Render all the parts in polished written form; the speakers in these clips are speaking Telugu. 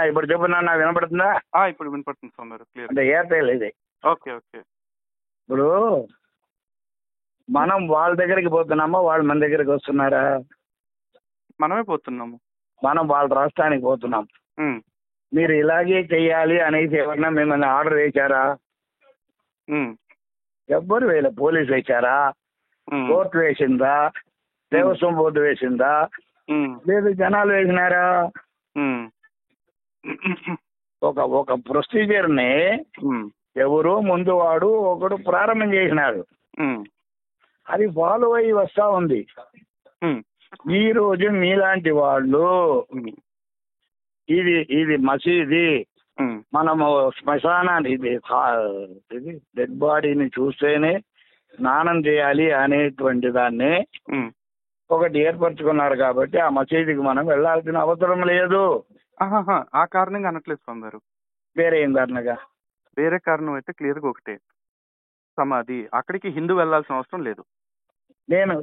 ఇప్పుడు చెప్పు, నాకు వినపడుతుందా? ఇప్పుడు వినపడుతుంది స్వామి గారు క్లియర్. అంటే ఎయిర్టెల్ ఇది. Okay okay. ఇప్పుడు మనం వాళ్ళ దగ్గరికి పోతున్నామా, వాళ్ళు మన దగ్గరికి వస్తున్నారా? మనమే పోతున్నాము. మనం వాళ్ళ రాష్ట్రానికి పోతున్నాం. ఉమ్, మీరు ఇలాగే చెయ్యాలి అనేసి ఎవరన్నా మిమ్మల్ని ఆర్డర్ వేశారా? ఉమ్, ఎవ్వరు వేయలే. పోలీసు వేశారా? ఉమ్, కోర్టు వేసిందా? దేవస్వం బోర్డు వేసిందా? ఉమ్, లేదు జనాలు వేసినారా? ఉమ్, ఒక ఒక ప్రొసీజర్ ని ఉమ్, ఎవరో ముందు వాడు ఒకడు ప్రారంభం చేసినాడు. ఉమ్, అది ఫాలో అయ్యి వస్తా ఉంది. ఉమ్, ఈ రోజు మీలాంటి వాళ్ళు ఉమ్, ఇది ఇది మసీది, ఉమ్, మనము శ్మశానాన్ని ఇది డెడ్ బాడీని చూస్తేనే స్నానం చేయాలి అనేటువంటి దాన్ని ఉమ్. ఒకటి ఏర్పరచుకున్నారు కాబట్టి ఆ మసీదుకి మనం వెళ్లాల్సిన అవసరం లేదు. ఆహాహా, ఆ కారణంగా అనట్లేదు స్వామి గారు. వేరే ఏం కారణంగా? వేరే కారణం అయితే క్లియర్గా ఒకటే, సమాధి అక్కడికి హిందూ వెళ్ళాల్సిన అవసరం లేదు. నేను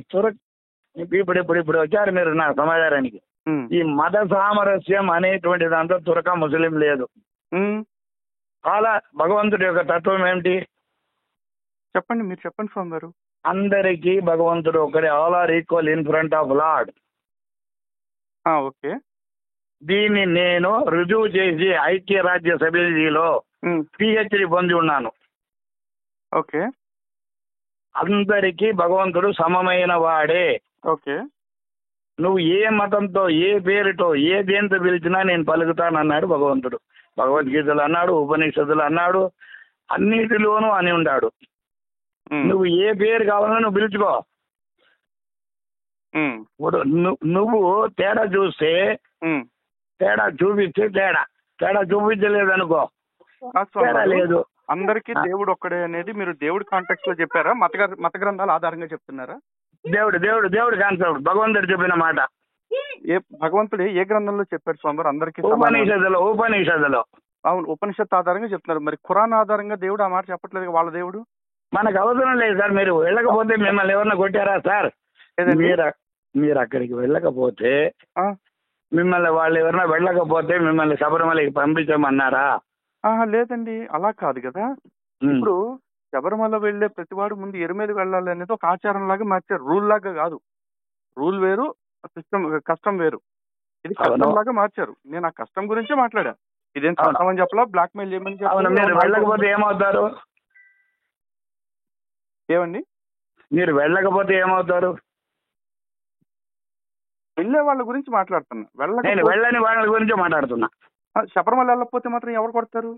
ఇప్పుడు వచ్చారు మీరు నా సమాచారానికి. ఉమ్, ఈ మత సామరస్యం అనేటువంటి దాంట్లో తురక ముస్లిం లేదు. ఉమ్, అలా భగవంతుడి యొక్క తత్వం ఏమిటి? చెప్పండి, మీరు చెప్పండి స్వామి గారు. అందరికీ భగవంతుడు ఒకడే. All are equal in front of lord. Okay. దీన్ని నేను రుజువు చేసి ఐక్యరాజ్య సమితిలో పిహెచ్డి పొంది ఉన్నాను. ఓకే. అందరికీ భగవంతుడు సమమైన వాడే. ఓకే. నువ్వు ఏ మతంతో, ఏ పేరుతో, ఏ దేంతో పిలిచినా నేను పలుకుతానన్నాడు భగవంతుడు. భగవద్గీతలు అన్నాడు, ఉపనిషత్తులు అన్నాడు, అన్నిటిలోనూ అని ఉన్నాడు. నువ్వు ఏ పేరు కావాలో నువ్వు పిలుచుకో. ఇప్పుడు నువ్వు తేడా చూస్తే తేడా చూపిస్తే తేడా చూపించలేదనుకో, తేడా లేదు. అందరికీ దేవుడు ఒక్కడే అనేది మీరు దేవుడి కాంటెక్స్ట్ లో చెప్పారా, మత గ్రంథాల ఆధారంగా చెప్తున్నారా? దేవుడు దేవుడు దేవుడు కాన్సెప్ట్, భగవంతుడు చెప్పిన మాట. భగవంతుడు ఏ గ్రంథంలో చెప్పారు స్వామి? అందరికీ ఉపనిషత్తులో. అవును, ఉపనిషత్తు ఆధారంగా చెప్తున్నారు. మరి ఖురాన్ ఆధారంగా దేవుడు ఆ మాట చెప్పట్లేదు. వాళ్ళ దేవుడు మనకు అవసరం లేదు సార్. మీరు వెళ్ళకపోతే మిమ్మల్ని ఎవరన్నా కొట్టారా సార్? మీరు అక్కడికి వెళ్ళకపోతే మిమ్మల్ని వాళ్ళు ఎవరన్నా వెళ్ళకపోతే మిమ్మల్ని శబరిమలకి పంపించమన్నారా? లేదండి, అలా కాదు కదా. ఇప్పుడు శబరిమల వెళ్లే ప్రతివాడు ముందు ఎరుమేది వెళ్ళాలి అనేది ఒక ఆచారం లాగా మార్చారు. రూల్ లాగా కాదు. రూల్ వేరు, సిస్టమ్ కష్టం వేరు. ఇది కష్టం లాగా మార్చారు. నేను ఆ కష్టం గురించే మాట్లాడా. ఇదేం చట్టం అని చెప్పలా, బ్లాక్ మెయిల్ చేయమని చెప్పాలి. వెళ్ళకపోతే ఏమవుతారు? ఏమండి, మీరు వెళ్ళకపోతే ఏమవుతారు? వెళ్ళే వాళ్ళ గురించి మాట్లాడుతున్నా. వెళ్ళని వాళ్ళ గురించి మాట్లాడుతున్నా. శబరిమల వెళ్ళకపోతే మాత్రం ఎవరు కొడతారు?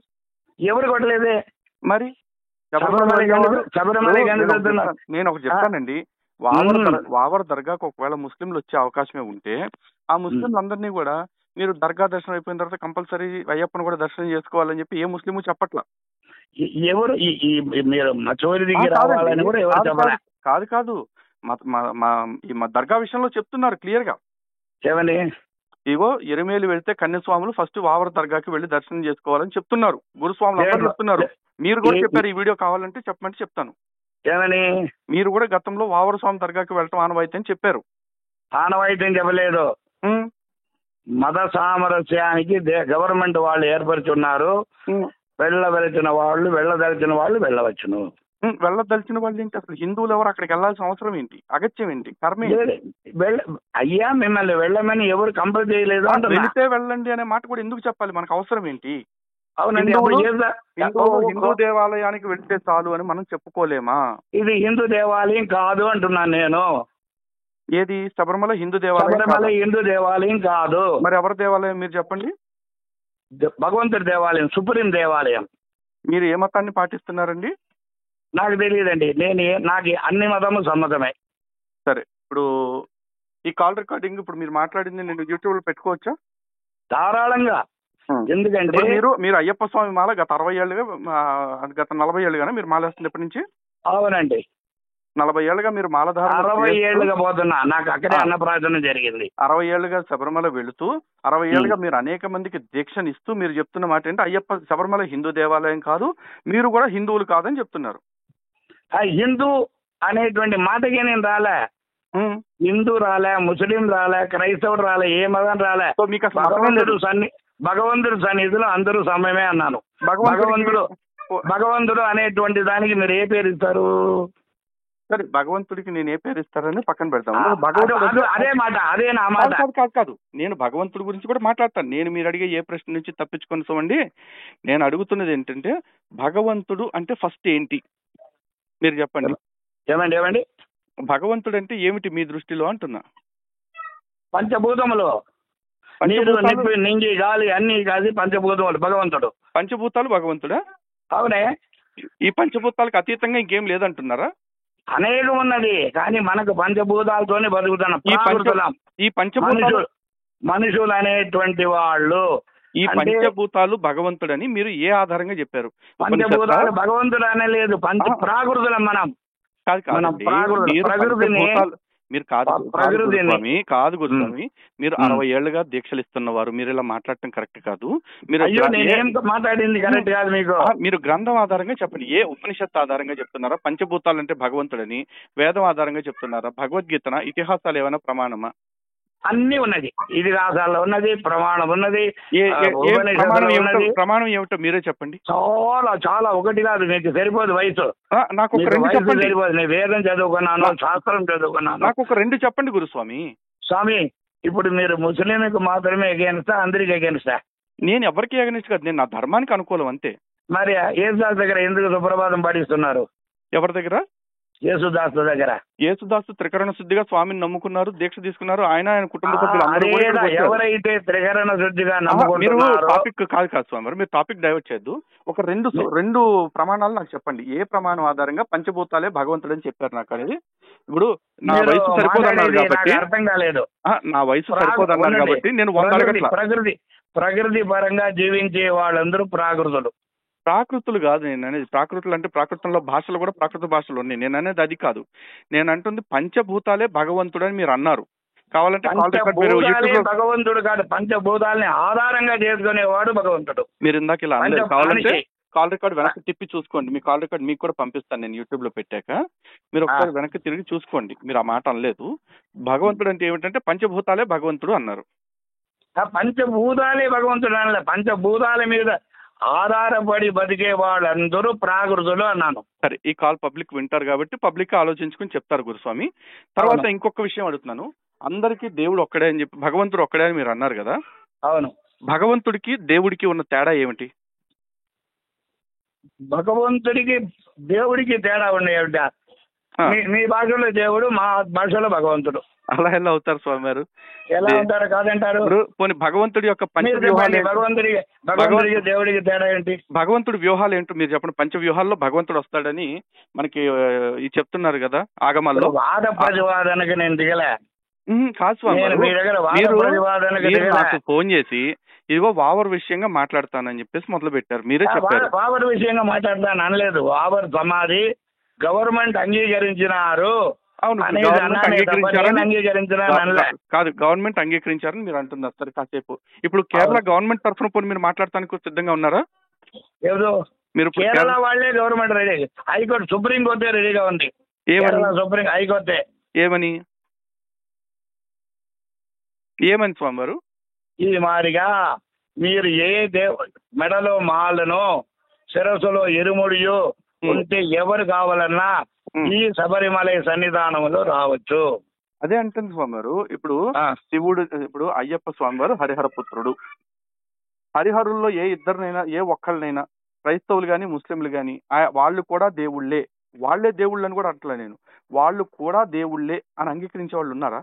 ఎవరు కొట్టలేదే మరి. నేను ఒకటి చెప్తానండి. వావర్ దర్గాకు ఒకవేళ ముస్లింలు వచ్చే అవకాశమే ఉంటే ఆ ముస్లింలందరినీ కూడా మీరు దర్గా దర్శనం అయిపోయిన తర్వాత కంపల్సరీ అయ్యప్పను కూడా దర్శనం చేసుకోవాలని చెప్పి ఏ ముస్లిము చెప్పట్లా. ఎవరు కాదు మా దర్గా విషయంలో చెప్తున్నారు క్లియర్ గా. ఇగో ఎరుమేలి వెళ్తే కన్యస్వాములు ఫస్ట్ వావర్ దర్గాకి వెళ్లి దర్శనం చేసుకోవాలని చెప్తున్నారు. గురుస్వాములు అందరూ చెప్తున్నారు. మీరు కూడా చెప్పారు. ఈ వీడియో కావాలంటే చెప్పమంటే చెప్తాను. మీరు కూడా గతంలో వావర్ స్వామి దర్గాకి వెళ్ళటం ఆనవాయితీ అని చెప్పారు. ఆనవాయితీ అని చెప్పలేదు. మత సామరస్యానికి గవర్నమెంట్ వాళ్ళు ఏర్పరుచున్నారు. వెళ్ళదలిచిన వాళ్ళు వెళ్ళవచ్చును. వెళ్ళదలిచిన వాళ్ళు ఏంటి? అసలు హిందువులు ఎవరు అక్కడికి వెళ్ళాల్సిన అవసరం ఏంటి? అగత్యం ఏంటి? కర్మే. అయ్యా మిమ్మల్ని వెళ్ళమని ఎవరు కంపల్ చేయలేదు. వెళితే వెళ్ళండి అనే మాట కూడా ఎందుకు చెప్పాలి? మనకు అవసరం ఏంటి? అవునండి, హిందూ దేవాలయానికి వెళ్తే చాలు అని మనం చెప్పుకోలేమా? ఇది హిందూ దేవాలయం కాదు అంటున్నాను నేను. ఏది? శబరిమల హిందూ దేవాలయం? హిందూ దేవాలయం కాదు. మరి ఎవరి దేవాలయం మీరు చెప్పండి? భగవంతుడి దేవాలయం, సుప్రీం దేవాలయం. మీరు ఏ మతాన్ని పాటిస్తున్నారండి? నాకు తెలియదండి. నాకు అన్ని మతము సమ్మతమే. సరే, ఇప్పుడు ఈ కాల్ రికార్డింగ్ ఇప్పుడు మీరు మాట్లాడింది నేను యూట్యూబ్ లో పెట్టుకోవచ్చా? ధారాళంగా. ఎందుకంటే మీరు అయ్యప్ప స్వామి మాల గత 60 ఏళ్ళుగా, గత 40 ఏళ్ళుగా మీరు మాలేస్తుంది ఎప్పటి నుంచి? అవునండి, 40 ఏళ్ళుగా మీరు మాలధారణ. 60 ఏళ్ళుగా పోతున్నా. నాకు అక్కడే అన్నప్రాసన జరిగింది. 60 ఏళ్ళుగా శబరిమల వెళుతూ 60 ఏళ్ళుగా మీరు అనేక మందికి దీక్షనిస్తూ మీరు చెప్తున్న మాట ఏంటి? అయ్యప్ప శబరిమల హిందూ దేవాలయం కాదు, మీరు కూడా హిందువులు కాదని చెప్తున్నారు. హిందూ అనేటువంటి మాటకి నేను రాలే. హిందూ రాలే, ముస్లిం రాలే, క్రైస్తవుడు రాలే, ఏ మతం రాలే. మీకు భగవంతుడి సన్నిధిలో అందరూ సమయమే అన్నాను. భగవంతుడు అనేటువంటి దానికి మీరు ఏ పేరు ఇస్తారు? సరే, భగవంతుడికి నేను ఏ పేరు ఇస్తారని పక్కన పెడతాను. అదే మాట, అదే నా మాట. కాదు, నేను భగవంతుడి గురించి కూడా మాట్లాడతాను. నేను మీరు అడిగే ఏ ప్రశ్న నుంచి తప్పించుకొని చూడండి. నేను అడుగుతున్నది ఏంటంటే, భగవంతుడు అంటే ఫస్ట్ ఏంటి మీరు చెప్పండి. ఏమండి భగవంతుడు అంటే ఏమిటి మీ దృష్టిలో అంటున్నా? పంచభూతములు, నీరు, నిప్పి, నింగి, గాలి అన్ని కాదు పంచభూతములు భగవంతుడు. పంచభూతాలు భగవంతుడా? అవునే. ఈ పంచభూతాలకు అతీతంగా ఇంకేం లేదంటున్నారా? అనేకం ఉన్నది, కానీ మనకు పంచభూతాలతోనే బతుకుతున్నాం. ఈ పంచభూతాలు మనుషులు అనేటువంటి వాళ్ళు, ఈ పంచభూతాలు భగవంతుడని మీరు ఏ ఆధారంగా చెప్పారు? పంచభూతాలు భగవంతుడు అనే లేదు, పంచ ప్రాకృతులం మనం. మీరు కాదు గురుస్వామి, కాదు గురుస్వామి, మీరు 60 ఏళ్లుగా దీక్షలు ఇస్తున్నవారు, మీరు ఇలా మాట్లాడటం కరెక్ట్ కాదు. మీరు మాట్లాడింది కరెక్ట్ కాదు. మీరు గ్రంథం ఆధారంగా చెప్పండి. ఏ ఉపనిషత్తు ఆధారంగా చెప్తున్నారా పంచభూతాలు అంటే భగవంతుడని? వేదం ఆధారంగా చెప్తున్నారా? భగవద్గీతన, ఇతిహాసాలు ఏమైనా ప్రమాణమా? అన్ని ఉన్నది, ఇతిహాసాల్లో ఉన్నది, ప్రమాణం ఉన్నది. ప్రమాణం ఏమిటో మీరే చెప్పండి. చాలా చాలా, ఒకటి కాదు, మీకు సరిపోదు వయసు. నాకు ఒక రెండు చెప్పండి. సరిపోదు. నేను వేదం చదువుకున్నాను, శాస్త్రం చదువుకున్నాను. నాకు ఒక రెండు చెప్పండి గురుస్వామి. స్వామి, ఇప్పుడు మీరు ముస్లింలకు మాత్రమే ఎగేన్స్తా, అందరికి ఎగేన్స్తా? నేను ఎవరికి ఎగనిస్ట్ కాదు, నేను నా ధర్మానికి అనుకూలం అంతే. మరి యేసుదాస్ దగ్గర ఎందుకు సుప్రభాతం పాటిస్తున్నారు? ఎవరి దగ్గర? యేసుదాస్ దగ్గర. యేసుదాసు త్రికరణ శుద్ధిగా స్వామిని నమ్ముకున్నారు, దీక్ష తీసుకున్నారు. ఆయన కుటుంబ సభ్యులు ఎవరైతే త్రికరణ శుద్ధిగా టాపిక్ కాదు స్వామి, మీరు టాపిక్ డైవర్ట్ చేయొద్దు. ఒక రెండు ప్రమాణాలు నాకు చెప్పండి. ఏ ప్రమాణం ఆధారంగా పంచభూతాలే భగవంతుడు అని చెప్పారు నాకు అనేది? ఇప్పుడు నా వయసు సరిపోదన్నారు కాబట్టి, అర్థం కాలేదు. నా వయసు సరిపోదన్నారు కాబట్టి నేను 100 అడగట్లా. ప్రకృతి పరంగా జీవించే వాళ్ళందరూ ప్రాకృతులు. ప్రాకృతులు కాదు నేను అనేది. ప్రాకృతులు అంటే ప్రాకృతంలో భాషలు కూడా ప్రాకృత భాషలు ఉన్నాయి. నేను అనేది అది కాదు. నేను అంటుంది పంచభూతాలే భగవంతుడు అని మీరు అన్నారు. కావాలంటే భగవంతుడు కాదు, పంచభూతాలని ఆధారంగా చేసుకునేవాడు భగవంతుడు. మీరు ఇందాక ఇలా అన్నారు. కావాలంటే కాల్ రికార్డ్ వెనక్కి తిప్పి చూసుకోండి. మీ కాల్ రికార్డ్ మీకు కూడా పంపిస్తాను నేను యూట్యూబ్ లో పెట్టాక. మీరు ఒకసారి వెనక్కి తిరిగి చూసుకోండి. మీరు ఆ మాట అనలేదు. భగవంతుడు అంటే ఏమిటంటే పంచభూతాలే భగవంతుడు అన్నారు. పంచభూతాలే భగవంతుడు అనలే, పంచభూతాల మీద ఆధారపడి బతికే వాళ్ళందరూ ప్రాకృతులు అన్నాను. సరే, ఈ కాల్ పబ్లిక్ వింటారు కాబట్టి పబ్లిక్ ఆలోచించుకుని చెప్తారు గురుస్వామి. తర్వాత ఇంకొక విషయం అడుగుతున్నాను. అందరికీ దేవుడు ఒక్కడే అని చెప్పి, భగవంతుడు ఒక్కడే అని మీరు అన్నారు కదా? అవును. భగవంతుడికి దేవుడికి ఉన్న తేడా ఏమిటి? భగవంతుడికి దేవుడికి తేడా ఉండేవిట. మీ భాషలో దేవుడు, మా భాషలో భగవంతుడు. అలా ఎలా అవుతారు స్వామి గారు? ఎలా ఉంటారు కాదంటారు? పోనీ భగవంతుడి యొక్క భగవంతుడికి దేవుడికి తేడా ఏంటి? భగవంతుడి వ్యూహాలు ఏంటో మీరు చెప్పండి. పంచవ్యూహాల్లో భగవంతుడు వస్తాడని మనకి చెప్తున్నారు కదా ఆగమాల్లో. వాద ప్రతివాదనకి నేను దిగలే. కాదు స్వామి, మీరు నాకు ఫోన్ చేసి ఇదిగో వావర్ విషయంగా మాట్లాడతానని చెప్పేసి మొదలు పెట్టారు. మీరే చెప్పారు. వావర్ విషయంగా మాట్లాడతాను అనలేదు. వావర్ సమాధి గవర్నమెంట్ అంగీకరించినారు. అవును, కాదు గవర్నమెంట్ అంగీకరించారని మీరు అంటున్నారు. సరే, కాసేపు ఇప్పుడు కేరళ గవర్నమెంట్ తరఫున పోనీ మీరు మాట్లాడటానికి సిద్ధంగా ఉన్నారా? ఏదో మీరు కేరళ వాళ్ళే గవర్నమెంట్ రెడీ, హైకోర్టు సుప్రీంకోర్టే రెడీగా ఉంది. సుప్రీం హైకోర్టే ఏమని స్వామి వారు? ఈ మాదిరిగా మీరు ఏ మెడలో మాలను, శిరస్సులో ఇరుముడియు ఉంటే ఎవరు కావాలన్నా ఈ శబరిమల సన్నిధానంలో రావచ్చు. అదే అంటుంది స్వామి వారు. ఇప్పుడు శివుడు, ఇప్పుడు అయ్యప్ప స్వామి వారు హరిహర పుత్రుడు. హరిహరుల్లో ఏ ఇద్దరినైనా, ఏ ఒక్కళ్ళనైనా, క్రైస్తవులు గాని ముస్లింలు గాని వాళ్ళు కూడా దేవుళ్లే, వాళ్లే దేవుళ్ళు అని కూడా అంటలే నేను, వాళ్ళు కూడా దేవుళ్లే అని అంగీకరించే వాళ్ళు ఉన్నారా?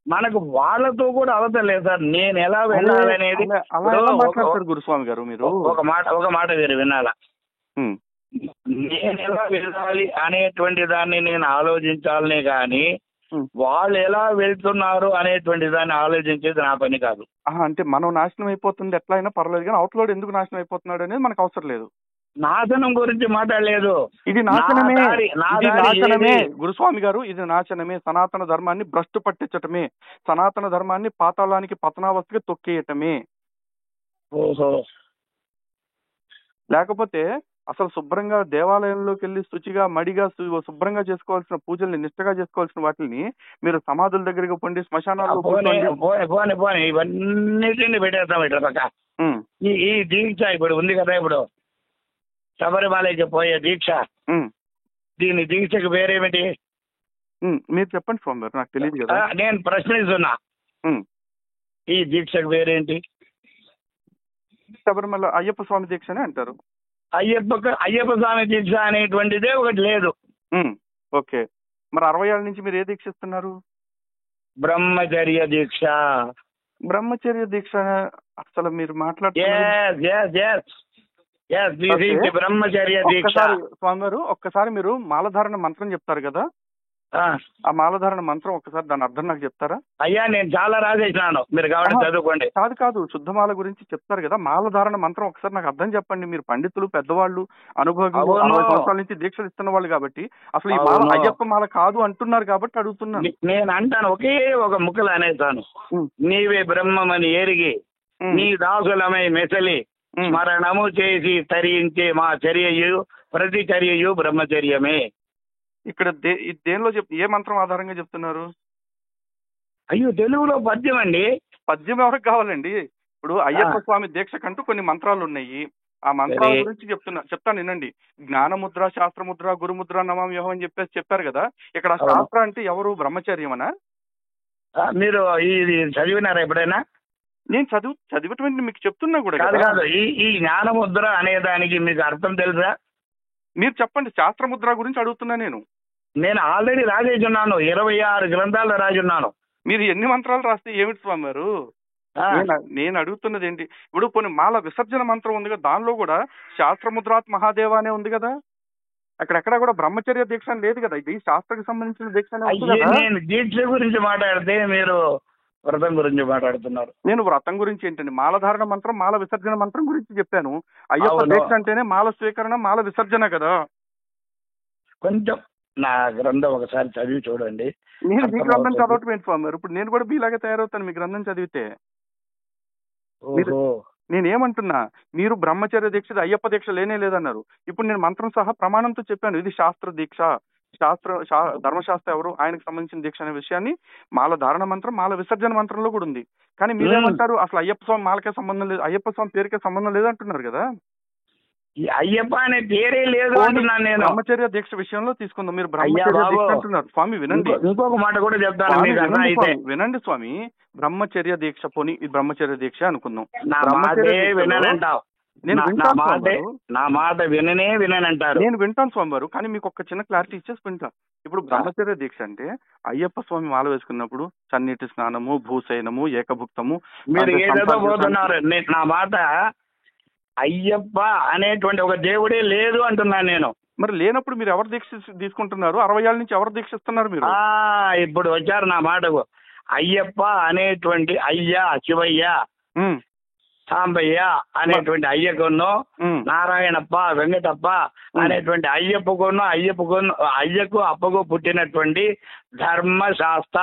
మనకు వాళ్ళతో కూడా అవసరం లేదు సార్. నేను ఎలా వెళ్ళాలనేది గురుస్వామి గారు మీరు ఒక మాట మీరు వినాలా? నేను ఎలా వెళ్ళాలి అనేటువంటి దాన్ని నేను ఆలోచించాలనే కానీ వాళ్ళు ఎలా వెళ్తున్నారు అనేటువంటి దాన్ని ఆలోచించేది నా పని కాదు. అంటే మనం నాశనం అయిపోతుంది ఎట్లా అయినా పర్లేదు, కానీ అవతలోడు ఎందుకు నాశనం అయిపోతున్నాడు అనేది మనకు అవసరం లేదు. నాశనం గురించి మాట్లాడలేదు. ఇది నాశనమే గురుస్వామి గారు, ఇది నాశనమే. సనాతన ధర్మాన్ని భ్రష్టు పట్టించటమే, సనాతన ధర్మాన్ని పాతాళానికి పతనావస్థకి తొక్కేయటమే. ఓహో. లేకపోతే అసలు శుభ్రంగా దేవాలయంలోకి వెళ్ళి శుచిగా మడిగా శుభ్రంగా చేసుకోవాల్సిన పూజల్ని నిష్ఠగా చేసుకోవాల్సిన వాటిని మీరు సమాధుల దగ్గరికి పండి శ్మశానాల్లో పోనీ కూర్చోండి. పోనీ పోనీ పోనీ ఇవన్నిటిని పెట్టేద్దాం ఇట్లా పక్క. ఉమ్, ఈ దీక్ష ఇప్పుడు ఉంది కదా, ఇప్పుడు శబరిమలకి పోయే దీక్ష, ఉమ్, దీని దీక్షకు పేరేమిటి? మీరు చెప్పండి స్వామి గారు, నాకు తెలియదు కదా. నేను ప్రశ్నిస్తున్నా, ఉమ్, ఈ దీక్షకు పేరేంటి? శబరిమల అయ్యప్ప స్వామి దీక్షనే అంటారు. అయ్యప్ప స్వామి దీక్ష అనేటువంటిదే ఒకటి లేదు. ఓకే, మరి 60 ఏళ్ళ నుంచి మీరు ఏ దీక్ష ఇస్తున్నారు? బ్రహ్మచర్య దీక్ష. బ్రహ్మచర్య దీక్ష అసలు మీరు మాట్లాడుతున్నారు. బ్రహ్మచర్య దీక్ష. స్వామి గారు ఒక్కసారి మీరు మాలధారణ మంత్రం చెప్తారు కదా, ఆ మాలధారణ మంత్రం ఒక్కసారి దాని అర్థం నాకు చెప్తారా? అయ్యా నేను చాలా రాసేసినాను, మీరు కాబట్టి చదువుకోండి. కాదు శుద్ధమాల గురించి చెప్తారు కదా, మాలధారణ మంత్రం ఒకసారి నాకు అర్థం చెప్పండి. మీరు పండితులు, పెద్దవాళ్ళు, అనుభవజ్ఞులు, 60 సంవత్సరాల నుంచి దీక్షలు ఇస్తున్న వాళ్ళు కాబట్టి అసలు ఈ మాల అయ్యప్ప మాల కాదు అంటున్నారు కాబట్టి అడుగుతున్నాను. నేను అంటాను, ఒకే ఒక ముక్కలు అనేసాను. నీవే బ్రహ్మమని ఎరిగి నీ దాసులమై మెసలి స్మరణము చేసి తరించే మా చర్యయు ప్రతి చర్యయు బ్రహ్మచర్యమే. ఇక్కడ దేనిలో ఏ మంత్రం ఆధారంగా చెప్తున్నారు? అయ్యో తెలుగులో పద్యం అండి. పద్యం ఎవరికి కావాలండి? ఇప్పుడు అయ్యప్ప స్వామి దీక్ష కంటూ కొన్ని మంత్రాలు ఉన్నాయి, ఆ మంత్రాల గురించి చెప్తాను వినండి. జ్ఞానముద్ర, శాస్త్రముద్ర, గురుముద్ర, నమామ్యహం అని చెప్పేసి చెప్పారు కదా. ఇక్కడ శాస్త్ర అంటే ఎవరు? బ్రహ్మచర్యమనా? మీరు ఇది చదివినారా ఎప్పుడైనా? నేను చదివినటువంటి మీకు చెప్తున్నా కూడా. కాదు, ఈ జ్ఞానముద్ర అనే దానికి మీకు అర్థం తెలుసా? మీరు చెప్పండి. శాస్త్రముద్ర గురించి అడుగుతున్నా నేను ఆల్రెడీ రాసేస్తున్నాను, 26 గ్రంథాలు రాజున్నాను. మీరు ఎన్ని మంత్రాలు రాస్తే ఏమిటి స్వామి గారు? నేను అడుగుతున్నది ఏంటి, ఇప్పుడు కొన్ని మాల విసర్జన మంత్రం ఉంది కదా, దానిలో కూడా శాస్త్రముద్రాత్ మహాదేవ అనే ఉంది కదా. అక్కడెక్కడ కూడా బ్రహ్మచర్య దీక్ష లేదు కదా, ఇది శాస్త్రకు సంబంధించిన దీక్ష. నేను దీక్ష గురించి మాట్లాడితే మీరు వ్రతం గురించి మాట్లాడుతున్నారు. నేను వ్రతం గురించి ఏంటండి, మాలధారణ మంత్రం, మాల విసర్జన మంత్రం గురించి చెప్పాను. అయ్యప్ప దీక్ష అంటేనే మాల స్వీకరణ, మాల విసర్జన కదా. కొంచెం నా గ్రంథం ఒకసారి చదివి చూడండి. నేను మీ గ్రంథం చదవటం ఏంటి స్వామి గారు? ఇప్పుడు నేను కూడా మీలాగా తయారవుతాను మీ గ్రంథం చదివితే. నేనేమంటున్నా, మీరు బ్రహ్మచర్య దీక్ష, అయ్యప్ప దీక్ష లేనే లేదన్నారు. ఇప్పుడు నేను మంత్రం సహా ప్రమాణంతో చెప్పాను, ఇది శాస్త్ర దీక్ష, ధర్మశాస్త్ర ఎవరు, ఆయనకు సంబంధించిన దీక్ష అనే విషయాన్ని మాల ధారణ మంత్రం, మాల విసర్జన మంత్రంలో కూడా ఉంది. కానీ మీరేమంటారు, అసలు అయ్యప్ప స్వామి మాలకే సంబంధం లేదు, అయ్యప్ప స్వామి పేరుకే సంబంధం లేదు అంటున్నారు కదా. అయ్యప్ప అనే పేరే లేదు అంటున్నాను నేను. బ్రహ్మచర్య దీక్ష విషయంలో తీసుకుందాం, మీరు బ్రహ్మచర్య దీక్ష అంటున్నారు. స్వామి వినండి, ఇంకొక మాట కూడా చెప్తాను, వినండి స్వామి. బ్రహ్మచర్య దీక్ష పోని, ఇది బ్రహ్మచర్య దీక్ష అనుకుందాం. నా మాట విననంటారు. నేను వింటాను స్వామి వారు, కానీ మీకు ఒక చిన్న క్లారిటీ ఇచ్చేసి వింటా. ఇప్పుడు బ్రహ్మచర్య దీక్ష అంటే అయ్యప్ప స్వామి మాల వేసుకున్నప్పుడు చన్నీటి స్నానము, భూశయనము, ఏకభుక్తము. మీరు ఏదో పోతున్నారు. నా మాట, అయ్యప్ప అనేటువంటి ఒక దేవుడే లేదు అంటున్నాను నేను. మరి లేనప్పుడు మీరు ఎవరు దీక్ష తీసుకుంటున్నారు? 60 ఏళ్ళ నుంచి ఎవరు దీక్షిస్తున్నారు మీరు? ఇప్పుడు వచ్చారు నా మాటకు. అయ్యప్ప అనేటువంటి అయ్య, శివయ్య, సాంబయ్య అనేటువంటి అయ్యకును, నారాయణప్ప, వెంకటప్ప అనేటువంటి అయ్యకు అప్పకు పుట్టినటువంటి ధర్మశాస్త్ర,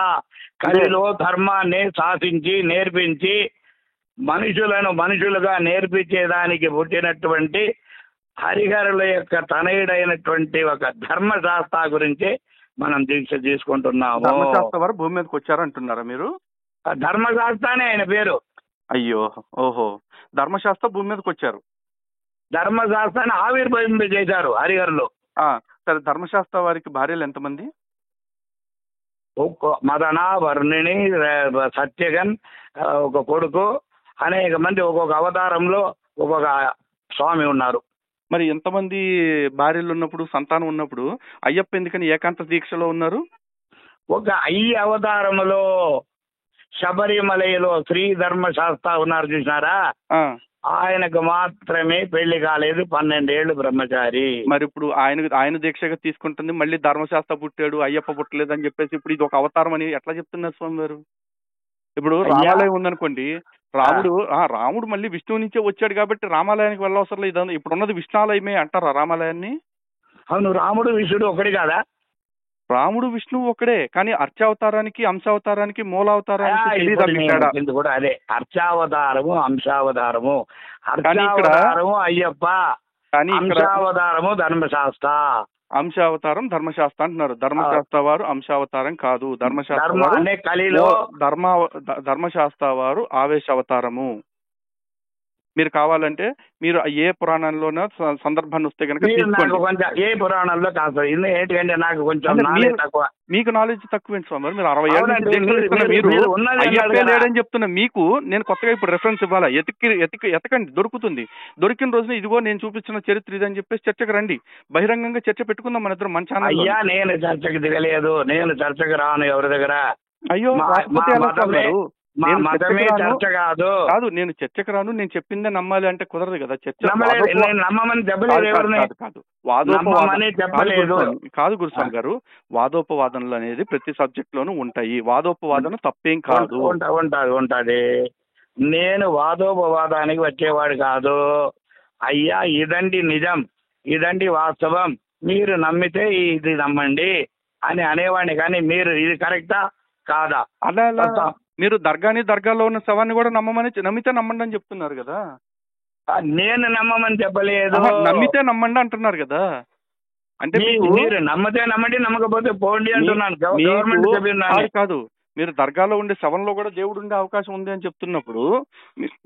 కలిలో ధర్మాన్ని శాసించి నేర్పించి మనుషులను మనుషులుగా నేర్పించేదానికి పుట్టినటువంటి హరిహరుల యొక్క తనయుడైనటువంటి ఒక ధర్మశాస్త్ర గురించి మనం దీక్ష తీసుకుంటున్నాము. ధర్మశాస్త్ర వారు భూమి మీదకి వచ్చారంటున్నారా మీరు? ధర్మశాస్త్రనే ఆయన పేరు. అయ్యో, ఓహో, ధర్మశాస్త్ర భూమి మీదకి వచ్చారు. ధర్మశాస్త్రాన్ని ఆవిర్భవింప చేశారు హరిహరులు. సరే, ధర్మశాస్త్ర వారికి భార్యలు ఎంతమంది? మదన, వర్ణిని, సత్యగన్, ఒక కొడుకు, అనేక మంది ఒక్కొక్క అవతారంలో ఒక్కొక్క స్వామి ఉన్నారు. మరి ఎంతమంది భార్యలు ఉన్నప్పుడు, సంతానం ఉన్నప్పుడు అయ్యప్ప ఎందుకని ఏకాంత దీక్షలో ఉన్నారు? ఒక అవతారములో శబరిమలలో శ్రీ ధర్మశాస్త్ర ఉన్నారు చూసినారా, ఆయనకు మాత్రమే పెళ్లి కాలేదు, 12 ఏళ్ళు బ్రహ్మచారి. మరి ఇప్పుడు ఆయన దీక్షగా తీసుకుంటుంది, మళ్ళీ ధర్మశాస్త్ర పుట్టాడు, అయ్యప్ప పుట్టలేదు అని చెప్పేసి ఇప్పుడు ఇది ఒక అవతారం అని ఎట్లా చెప్తున్నారు స్వామి గారు? ఇప్పుడు రామాలయం ఉందనుకోండి, రాముడు మళ్ళీ విష్ణువు నుంచే వచ్చాడు కాబట్టి రామాలయానికి వెళ్ళవసరం లేదు. ఇప్పుడు ఉన్నది విష్ణాలయమే అంటారా రామాలయాన్ని? అవును, రాముడు విష్ణుడు ఒకటి కాదా? రాముడు విష్ణువు ఒకడే, కానీ అర్చావతారానికి, అంశావతారానికి, మూలావతారానికి కూడా అదే. అర్చావతారము, అంశావతారము. అర్చావతారము అయ్యప్ప, కానీ ఇక్కడ అంశావతారము ధర్మశాస్త్ర. అంశావతారం ధర్మశాస్త్ర అంటున్నారు. ధర్మశాస్త్ర వారు అంశావతారం కాదు. ధర్మశాస్త్ర ధర్మ వారు అనే కలిలో ధర్మశాస్త్ర వారు ఆవేశావతారము. మీరు కావాలంటే మీరు ఏ పురాణంలోనో సందర్భాన్ని వస్తే కనుక మీరు నాకు తీసుకోండి. కొంచెం ఏ పురాణంలో కాదు ఏంటంటే నాకు కొంచెం అంటే నాలెడ్జ్ తక్కువ. మీకు నాలెడ్జ్ తక్కువ స్వామి గారు. మీరు 60 ఏళ్ళ నుంచి అవునండి, దీక్షలు ఇస్తున్న మీరు మీరు ఉన్నది అన్నారు అయ్యప్పే కదా. లేడని చెప్తున్నా. మీకు నేను కొత్తగా ఇప్పుడు రెఫరెన్స్ ఇవ్వాలా? ఎతకండి, దొరుకుతుంది. దొరికిన రోజున ఇదిగో నేను చూపించిన చరిత్ర ఇదని చెప్పేసి చర్చకు రండి. బహిరంగంగా చర్చ పెట్టుకుందాం మన ఇద్దరం, మన ఛానల్. అయ్యా నేను చర్చకు దిగలేదు, నేను చర్చకు రాను ఎవరి దగ్గర. అయ్యో రాకపోతే ఎలా స్వామి గారు? మా నేను మతమే చర్చకు చర్చ కాదు. కాదు, నేను చర్చకు రాను, నేను చెప్పిందే నమ్మాలి అంటే కుదరదు కదా. చర్చ నేను నమ్మమని చెప్పలేదు ఎవరిని. కాదు నమ్మమని చెప్పలేదు. కాదు గురుస్వామి గారు, వాదోపవాదనలు అనేది ప్రతి సబ్జెక్ట్ లోనూ ఉంటాయి. వాదోపవాదన తప్పేం కాదు. ఉంటది. నేను వాదోపవాదానికి వచ్చేవాడు కాదు. అయ్యా ఇదండి నిజం, ఇదండి వాస్తవం, మీరు నమ్మితే ఇది నమ్మండి అని అనేవాడిని. కానీ మీరు ఇది కరెక్టా కాదా? అలా మీరు దర్గాలో ఉన్న శవాన్ని కూడా నమ్మితే నమ్మండి అని చెప్తున్నారు కదా. నేను నమ్మమని చెప్పలేదు. నమ్మితే నమ్మండి అంటున్నారు కదా. అంటే మీరు నమ్మితే నమ్మండి, నమ్మకపోతే పోండి అంటున్నాను. గవర్నమెంట్ కాదు, మీరు దర్గాలో ఉండే శవంలో కూడా దేవుడు ఉండే అవకాశం ఉంది అని చెప్తున్నప్పుడు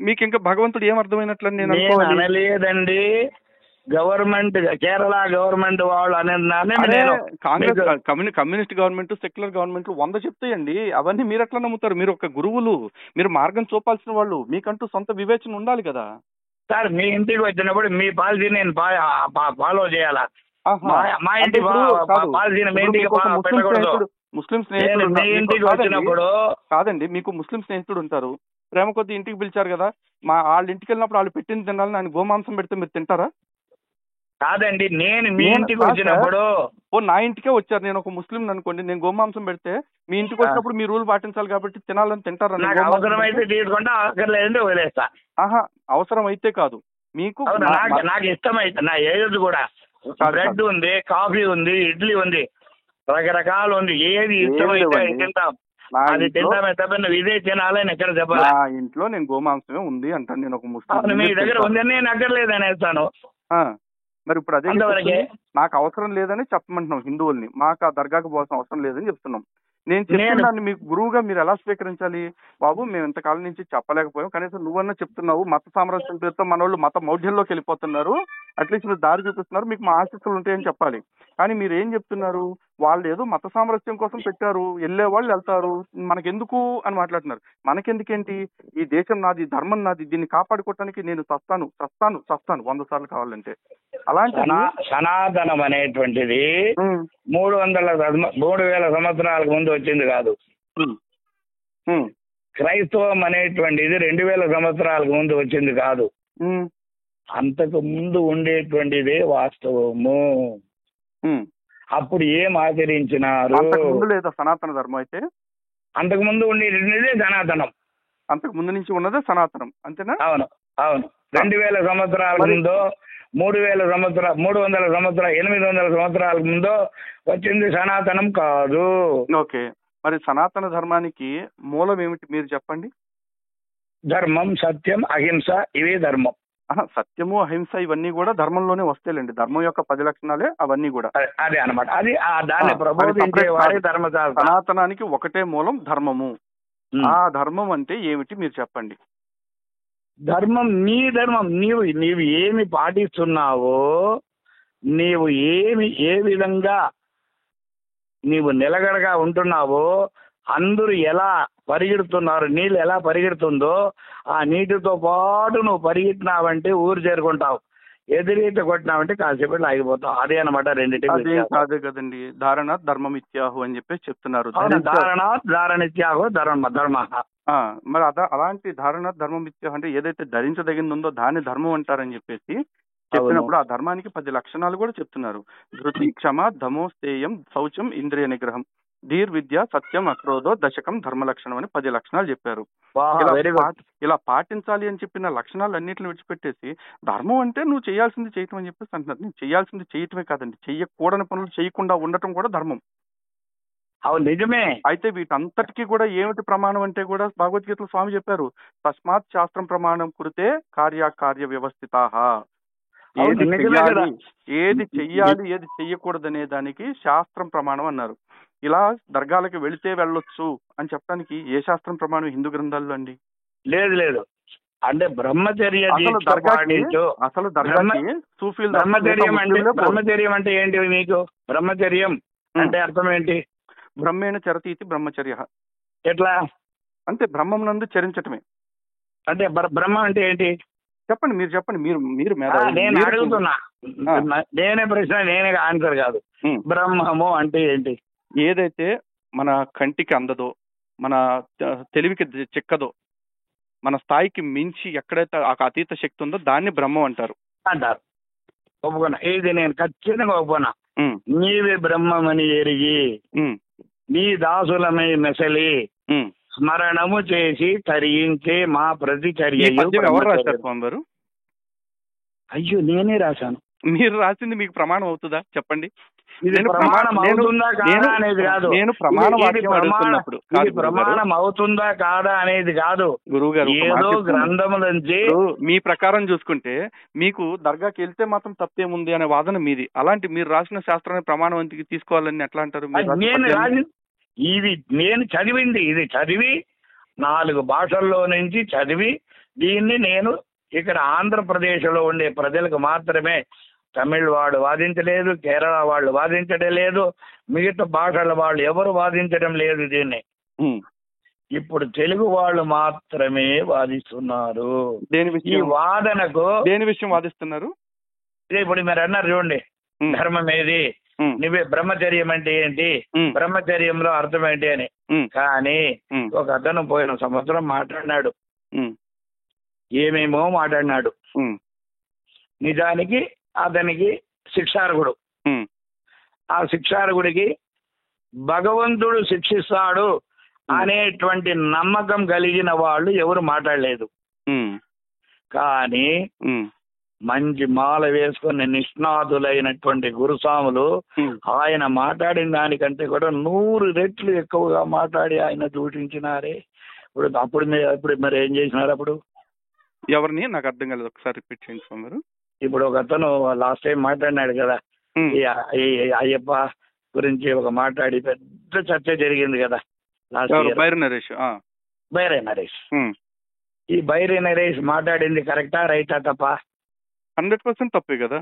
మీకు ఇంకా భగవంతుడు ఏం అర్థమైనట్లని నేను అనలేదండి. గవర్నమెంట్ కేరళ గవర్నమెంట్ వాళ్ళు అనేది Congress communist government secular government 100 చెప్తాయండి. అవన్నీ మీరు ఎట్లా నమ్ముతారు? మీరు ఒక గురువులు, మీరు మార్గం చూపాల్సిన వాళ్ళు, మీకంటూ సొంత వివేచన ఉండాలి కదా. సార్ మీ ఇంటికి వచ్చినప్పుడు మీ పాలసీ నేను ఫాలో చేయాలా? మా ఇంటికి పాలసీ ముస్లిం స్నేహితుడు వచ్చినప్పుడు కాదండి, మీకు ముస్లిం స్నేహితుడు ఉంటారు, ప్రేమ కొద్ది ఇంటికి పిలిచారు కదా, వాళ్ళ ఇంటికి వెళ్ళినప్పుడు వాళ్ళు పెట్టింది తినాలని ఆయన గోమాంసం పెడితే మీరు తింటారా? కాదండి, నేను మీ ఇంటికి వచ్చినప్పుడు నా ఇంటికే వచ్చారు, నేను ఒక ముస్లిం అనుకోండి, నేను గోమాంసం పెడితే మీ ఇంటికి వచ్చినప్పుడు మీ రూల్ పాటించాలి కాబట్టి తినాలని తింటారా? అవసరమైతే తీసుకుంటా, అక్కర్లేదంటే వదిలేస్తా. అవసరం అయితే కాదు, మీకు నాకు ఇష్టమైతే నా ఏజ్ కూడా బ్రెడ్ ఉంది, కాఫీ ఉంది, ఇడ్లీ ఉంది, రకరకాలు ఉంది, ఏది ఇష్టమైతే తింటాం. అది తింటామే తప్ప నువ్వు ఇదే తినాలని ఎక్కడ చెప్పాలి? ఇంట్లో నేను గోమాంసమే ఉంది అంటాను, నేను ఒక ముస్లిం. మీ దగ్గర ఉందని నేను అక్కర్లేదని వేస్తాను. మరి ఇప్పుడు అదే నాకు అవసరం లేదని చెప్పమంటున్నాం హిందువుల్ని, మాకు ఆ దర్గాకు పోవాల్సిన అవసరం లేదని చెప్తున్నాం. నేను చెప్తున్నాను, మీకు గురువుగా మీరు ఎలా స్వీకరించాలి? బాబు మేము ఇంతకాలం నుంచి చెప్పలేకపోయాం, కనీసం నువ్వన్నా చెప్తున్నావు. మత సామరస్యం పేరుతో మన వాళ్ళు మత మౌఢ్యంలోకి వెళ్ళిపోతున్నారు, అట్లీస్ట్ మీరు దారి చూపిస్తున్నారు, మీకు మా ఆశీస్సులు ఉంటాయని చెప్పాలి. కానీ మీరు ఏం చెప్తున్నారు? వాళ్ళు ఏదో మత సామరస్యం కోసం పెట్టారు, వెళ్ళే వాళ్ళు వెళ్తారు, మనకెందుకు అని మాట్లాడుతున్నారు. మనకెందుకేంటి? ఈ దేశం నాది, ధర్మం నాది, దీన్ని కాపాడుకోవటానికి నేను చస్తాను 100 సార్లు కావాలంటే. అలాంటి సనాతనం అనేటువంటిది 3,000 సంవత్సరాలకు ముందు వచ్చింది కాదు. క్రైస్తవం అనేటువంటిది 2,000 సంవత్సరాలకు ముందు వచ్చింది కాదు. అంతకు ముందు ఉండేటువంటిదే వాస్తవము. అప్పుడు ఏం ఆచరించినారు? లేదా సనాతన ధర్మం అయితే అంతకు ముందు ఉండేటువంటిదే సనాతనం. అంతకు ముందు నుంచి ఉన్నదే సనాతనం, అంతేనా? అవును. 2,000 సంవత్సరాల ముందో 3,000 సంవత్సరాలు 300 సంవత్సరాలు 800 సంవత్సరాల ముందో వచ్చింది సనాతనం కాదు. ఓకే, మరి సనాతన ధర్మానికి మూలం ఏమిటి మీరు చెప్పండి? ధర్మం, సత్యం, అహింస, ఇవే ధర్మం. సత్యము, అహింస ఇవన్నీ కూడా ధర్మంలోనే వస్తాయండి. ధర్మం యొక్క 10 లక్షణాలే అవన్నీ కూడా. అదే అన్నమాట. అది దాన్ని ప్రబోధించేవాడే ధర్మశాస్త్రం. సనాతనానికి ఒకటే మూలం ధర్మము. ఆ ధర్మం అంటే ఏమిటి మీరు చెప్పండి? ధర్మం నీ ధర్మం, నీవు ఏమి పాటిస్తున్నావో, నీవు ఏ విధంగా నీవు నిలకడగా ఉంటున్నావో, అందరూ ఎలా పరిగెడుతున్నారు, నీళ్ళు ఎలా పరిగెడుతుందో ఆ నీటితో పాటు నువ్వు పరిగెట్టినావంటే ఊరు చేరుకుంటావు. ఎదురీత కొట్టినావంటే కాసేపట్లో ఆగిపోతావు. అదే అనమాట రెండింటి. కాదు కదండి, ధారణాత్ ధర్మమిత్యాహు అని చెప్పేసి చెప్తున్నారు. ధారణిత్యాహు ధర్మ. మరి అలాంటి ధారణాత్ ధర్మమిత్యాహు అంటే ఏదైతే ధరించదగింది ఉందో దాన్ని ధర్మం అంటారని చెప్పేసి చెప్పినప్పుడు ఆ ధర్మానికి 10 లక్షణాలు కూడా చెప్తున్నారు. ధృతి, క్షమ, ధమో, స్థేయం, శౌచం, ఇంద్రియ నిగ్రహం, ధీర్, విద్య, సత్యం, అక్రోధో, దశకం, ధర్మ లక్షణం అని 10 లక్షణాలు చెప్పారు. ఇలా పాటించాలి అని చెప్పిన లక్షణాలు అన్నింటిని విడిచిపెట్టేసి ధర్మం అంటే నువ్వు చేయాల్సింది చేయటం అని చెప్పేసి అంటున్నారు. నేను చేయాల్సింది చేయటమే కాదండి, చెయ్యకూడని పనులు చేయకుండా ఉండటం కూడా ధర్మం. అవును, నిజమే. అయితే వీటంతటికీ కూడా ఏమిటి ప్రమాణం అంటే కూడా భగవద్గీతలో స్వామి చెప్పారు, తస్మాత్ శాస్త్రం ప్రమాణం కురితే కార్య వ్యవస్థితాః. ఏది నిజమే కదా. ఏది చెయ్యాలి ఏది చెయ్యకూడదు అనే దానికి శాస్త్రం ప్రమాణం అన్నారు. ఇలా దర్గాలకు వెళితే వెళ్ళొచ్చు అని చెప్పడానికి ఏ శాస్త్రం ప్రమాణం హిందూ గ్రంథాల్లో అండి? లేదు లేదు, అంటే బ్రహ్మచర్య అసలు దీక్ష దర్గాకి పాటించు. అసలు దర్గాకి సూఫీలు తప్ప బ్రహ్మచర్యం అంటే ముస్లింలే పోరు. బ్రహ్మచర్యం అంటే ఏంటి మీకు? బ్రహ్మచర్యం అంటే అర్థం ఏంటి? బ్రహ్మేణ చరతీతి బ్రహ్మచర్య, ఎట్లా అంటే బ్రహ్మం నందు చరించటమే. అంటే బ్రహ్మ అంటే ఏంటి? చెప్పండి, మీరు చెప్పండి. మీరు మీరు ఆ, మేధావులు. నేను మీరు అడుగుతున్నా. ఆ. నేనే ప్రశ్న, నేనే ఆన్సర్ కాదు. ఉమ్. బ్రహ్మము అంటే ఏంటి? ఏదైతే మన కంటికి అందదో, మన తెలివికి చిక్కదో, మన స్థాయికి మించి ఎక్కడైతే ఆ అతీత శక్తి ఉందో దాన్ని బ్రహ్మం అంటారు. అంటారు. ఒప్పుకున్నా, ఇది నేను ఖచ్చితంగా ఒప్పుకున్నా. ఉమ్, నీవే బ్రహ్మమని ఎరిగి ఉమ్, నీ దాసులమై మెసలి ఉమ్. స్మరణము చేసి తరించే మా ఈ ప్రతిచర్యయు పద్యం ఎవరు రాశారు బ్రహ్మచర్యం. స్వామి గారు? అయ్యో, నేనే రాశాను. మీరు రాసింది మీకు ప్రమాణం అవుతుందా చెప్పండి? ఇది నేను ప్రమాణం అవుతుందా కాదా అనేది కాదు. నేను ప్రమాణ ఇది వాక్యం అడుగుతున్నప్పుడు ఇది కాదు ప్రమాణం అవుతుందా కాదా అనేది కాదు. గురువు గారు, ఏదో గ్రంథము నుంచి మీ ప్రకారం చూసుకుంటే మీకు దర్గాకి వెళ్తే మాత్రం తప్పేముంది అనే వాదన మీది. అలాంటి మీరు రాసిన శాస్త్రాన్ని ప్రమాణం అంతకి తీసుకోవాలని ఎట్లా అంటారు? మీరు రాసిన నేను పద్యాన్ని? రాసి ఇది నేను చదివింది, ఇది చదివి 4 భాషల్లో నుంచి చదివి దీన్ని నేను ఇక్కడ ఆంధ్రప్రదేశ్లో ఉండే ప్రజలకు మాత్రమే, తమిళ్ వాళ్ళు వాదించలేదు, కేరళ వాళ్ళు వాదించడం లేదు, మిగతా భాషల వాళ్ళు ఎవరు వాదించడం లేదు దీన్ని. ఉమ్. ఇప్పుడు తెలుగు వాళ్ళు మాత్రమే వాదిస్తున్నారు. దేని ఈ విషయం వాదనకు దేని విషయం వాదిస్తున్నారు? ఇప్పుడు మీరు అన్నారు చూడండి, ఉమ్, ధర్మం ఏది, ఉమ్, నువ్వే బ్రహ్మచర్యం అంటే ఏంటి, ఉమ్, బ్రహ్మచర్యంలో అర్థం ఏంటి అని. ఉమ్, కానీ ఉమ్, ఒక అతను పోయిన సంవత్సరం మాట్లాడినాడు, ఉమ్, ఏమేమో మాట్లాడినాడు. ఉమ్, నిజానికి అతనికి శిక్షార్హుడు. ఉమ్, ఆ శిక్షార్హుడికి భగవంతుడు శిక్షిస్తాడు అనేటువంటి నమ్మకం కలిగిన వాళ్ళు ఎవరు మాట్లాడలేదు. ఉమ్, కానీ ఉమ్, మంచి మాల వేసుకుని నిష్ణాతులైనటువంటి గురుస్వాములు ఉమ్. ఆయన మాట్లాడిన దానికంటే కూడా 100 రెట్లు ఎక్కువగా మాట్లాడి ఆయన దూషించినారే. అప్పుడు మరి ఏం చేసినారు అప్పుడు? ఎవరిని నాకు అర్థం కాలేదు, ఒకసారి రిపీట్ చేయండి స్వామి గారు. ఇప్పుడు ఒక అతను లాస్ట్ టైం మాట్లాడినాడు కదా, ఉమ్, ఈ అయ్యప్ప గురించి ఒక మాట్లాడి పెద్ద చర్చ జరిగింది కదా లాస్ట్ ఎవరు? ఇయర్. బైరు నరేష్. బైరే నరేష్. ఉమ్. ఈ బైరే నరేష్ మాట్లాడింది కరెక్టా రైటా తప్ప? 100% తప్పే కదా.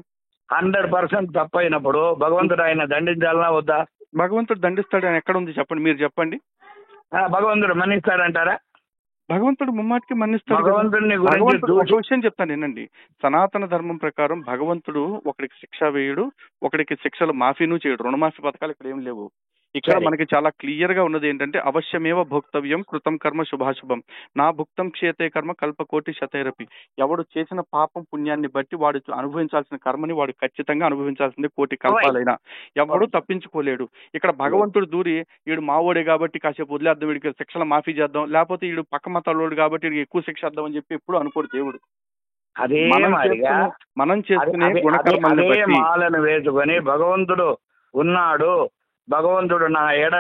100% తప్పైనప్పుడు భగవంతుడు ఆయన దండించాలనా వద్దా? భగవంతుడు దండిస్తాడు అని ఎక్కడ ఉంది చెప్పండి, మీరు చెప్పండి. భగవంతుడు మన్నిస్తాడంటారా? భగవంతుడు ముమ్మాటికి మన్నిస్తాడు కదా. భగవంతుడిని గురించి భగవంతుడు ఒక విషయం చెప్తాను వినండి. సనాతన ధర్మం ప్రకారం భగవంతుడు ఒకడికి శిక్ష వేయడు, ఒకడికి శిక్షలు మాఫీను చేయడు. రుణమాఫీ పథకాలు ఇక్కడ ఏం లేవు. ఇక్కడ సరే. మనకి చాలా క్లియర్ గా ఉన్నది ఏంటంటే అవశ్యమేవ భోక్తవ్యం కృతం కర్మ శుభాశుభం నా భుక్తం క్షేతే కర్మ కల్పకోటి శతైరపి. ఎవడు చేసిన పాపం పుణ్యాన్ని బట్టి వాడు అనుభవించాల్సిన కర్మని వాడు ఖచ్చితంగా అనుభవించాల్సిందే, కోటి కల్పాలైనా. ఎవడు తప్పించుకోలేడు. ఇక్కడ భగవంతుడు దూరి వీడు మావోడే కాబట్టి కాసేపు వదిలేద్దాం, వీడికి శిక్షలు మాఫీ చేద్దాం, లేకపోతే వీడు పక్క మతాలోడు కాబట్టి వీడికి ఎక్కువ శిక్ష చేద్దాం అని చెప్పి ఎప్పుడు అనుకోడు దేవుడు. అదే మాదిరిగా మనం చేసుకునే గుణకర్మల్ని అదే బట్టి మాలను వేసుకొని భగవంతుడు ఉన్నాడు, భగవంతుడు నా ఎడ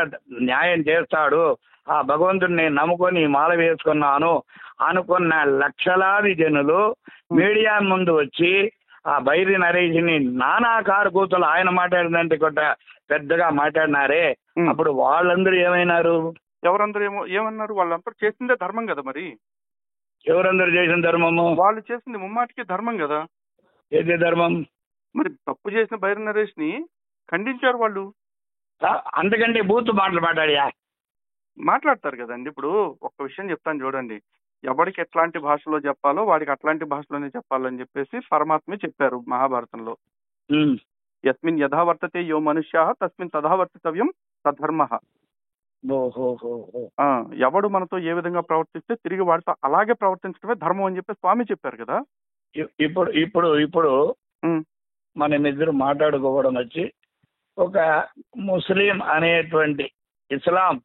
న్యాయం చేస్తాడు, ఆ భగవంతుడిని నేను నమ్ముకొని ఈ మాల వేసుకున్నాను అనుకున్న లక్షలాది జనులు మీడియా ముందు వచ్చి ఆ బైరి నరేష్ని నానా కారు కూతులు ఆయన మాట్లాడిందంటే కూడా పెద్దగా మాట్లాడినారే. అప్పుడు వాళ్ళందరూ ఏమైనారు? ఎవరందరూ ఏమన్నారు? వాళ్ళందరూ చేసిందే ధర్మం కదా. మరి ఎవరందరూ చేసిన ధర్మము? వాళ్ళు చేసింది ముమ్మాటికి ధర్మం కదా. ఏది ధర్మం? మరి తప్పు చేసిన బైరి నరేష్ ని ఖండించారు వాళ్ళు. అంతకంటే బూత్ మాటలు మాట్లాడతారు కదండి. ఇప్పుడు ఒక్క విషయం చెప్తాను చూడండి, ఎవరికి ఎట్లాంటి భాషలో చెప్పాలో వాడికి అట్లాంటి భాషలోనే చెప్పాలని చెప్పేసి పరమాత్మే చెప్పారు మహాభారతంలో. యస్మిన్ యథా వర్తతే యో మనుష్య తస్మిన్ తథా వర్తితవ్యం తద్ధర్మ. ఎవడు మనతో ఏ విధంగా ప్రవర్తిస్తే తిరిగి వాడితో అలాగే ప్రవర్తించడమే ధర్మం అని చెప్పి స్వామి చెప్పారు కదా. ఇప్పుడు మనం ఇద్దరు మాట్లాడుకోవడం వచ్చి ఒక ముస్లిం అనేటువంటి ఇస్లాం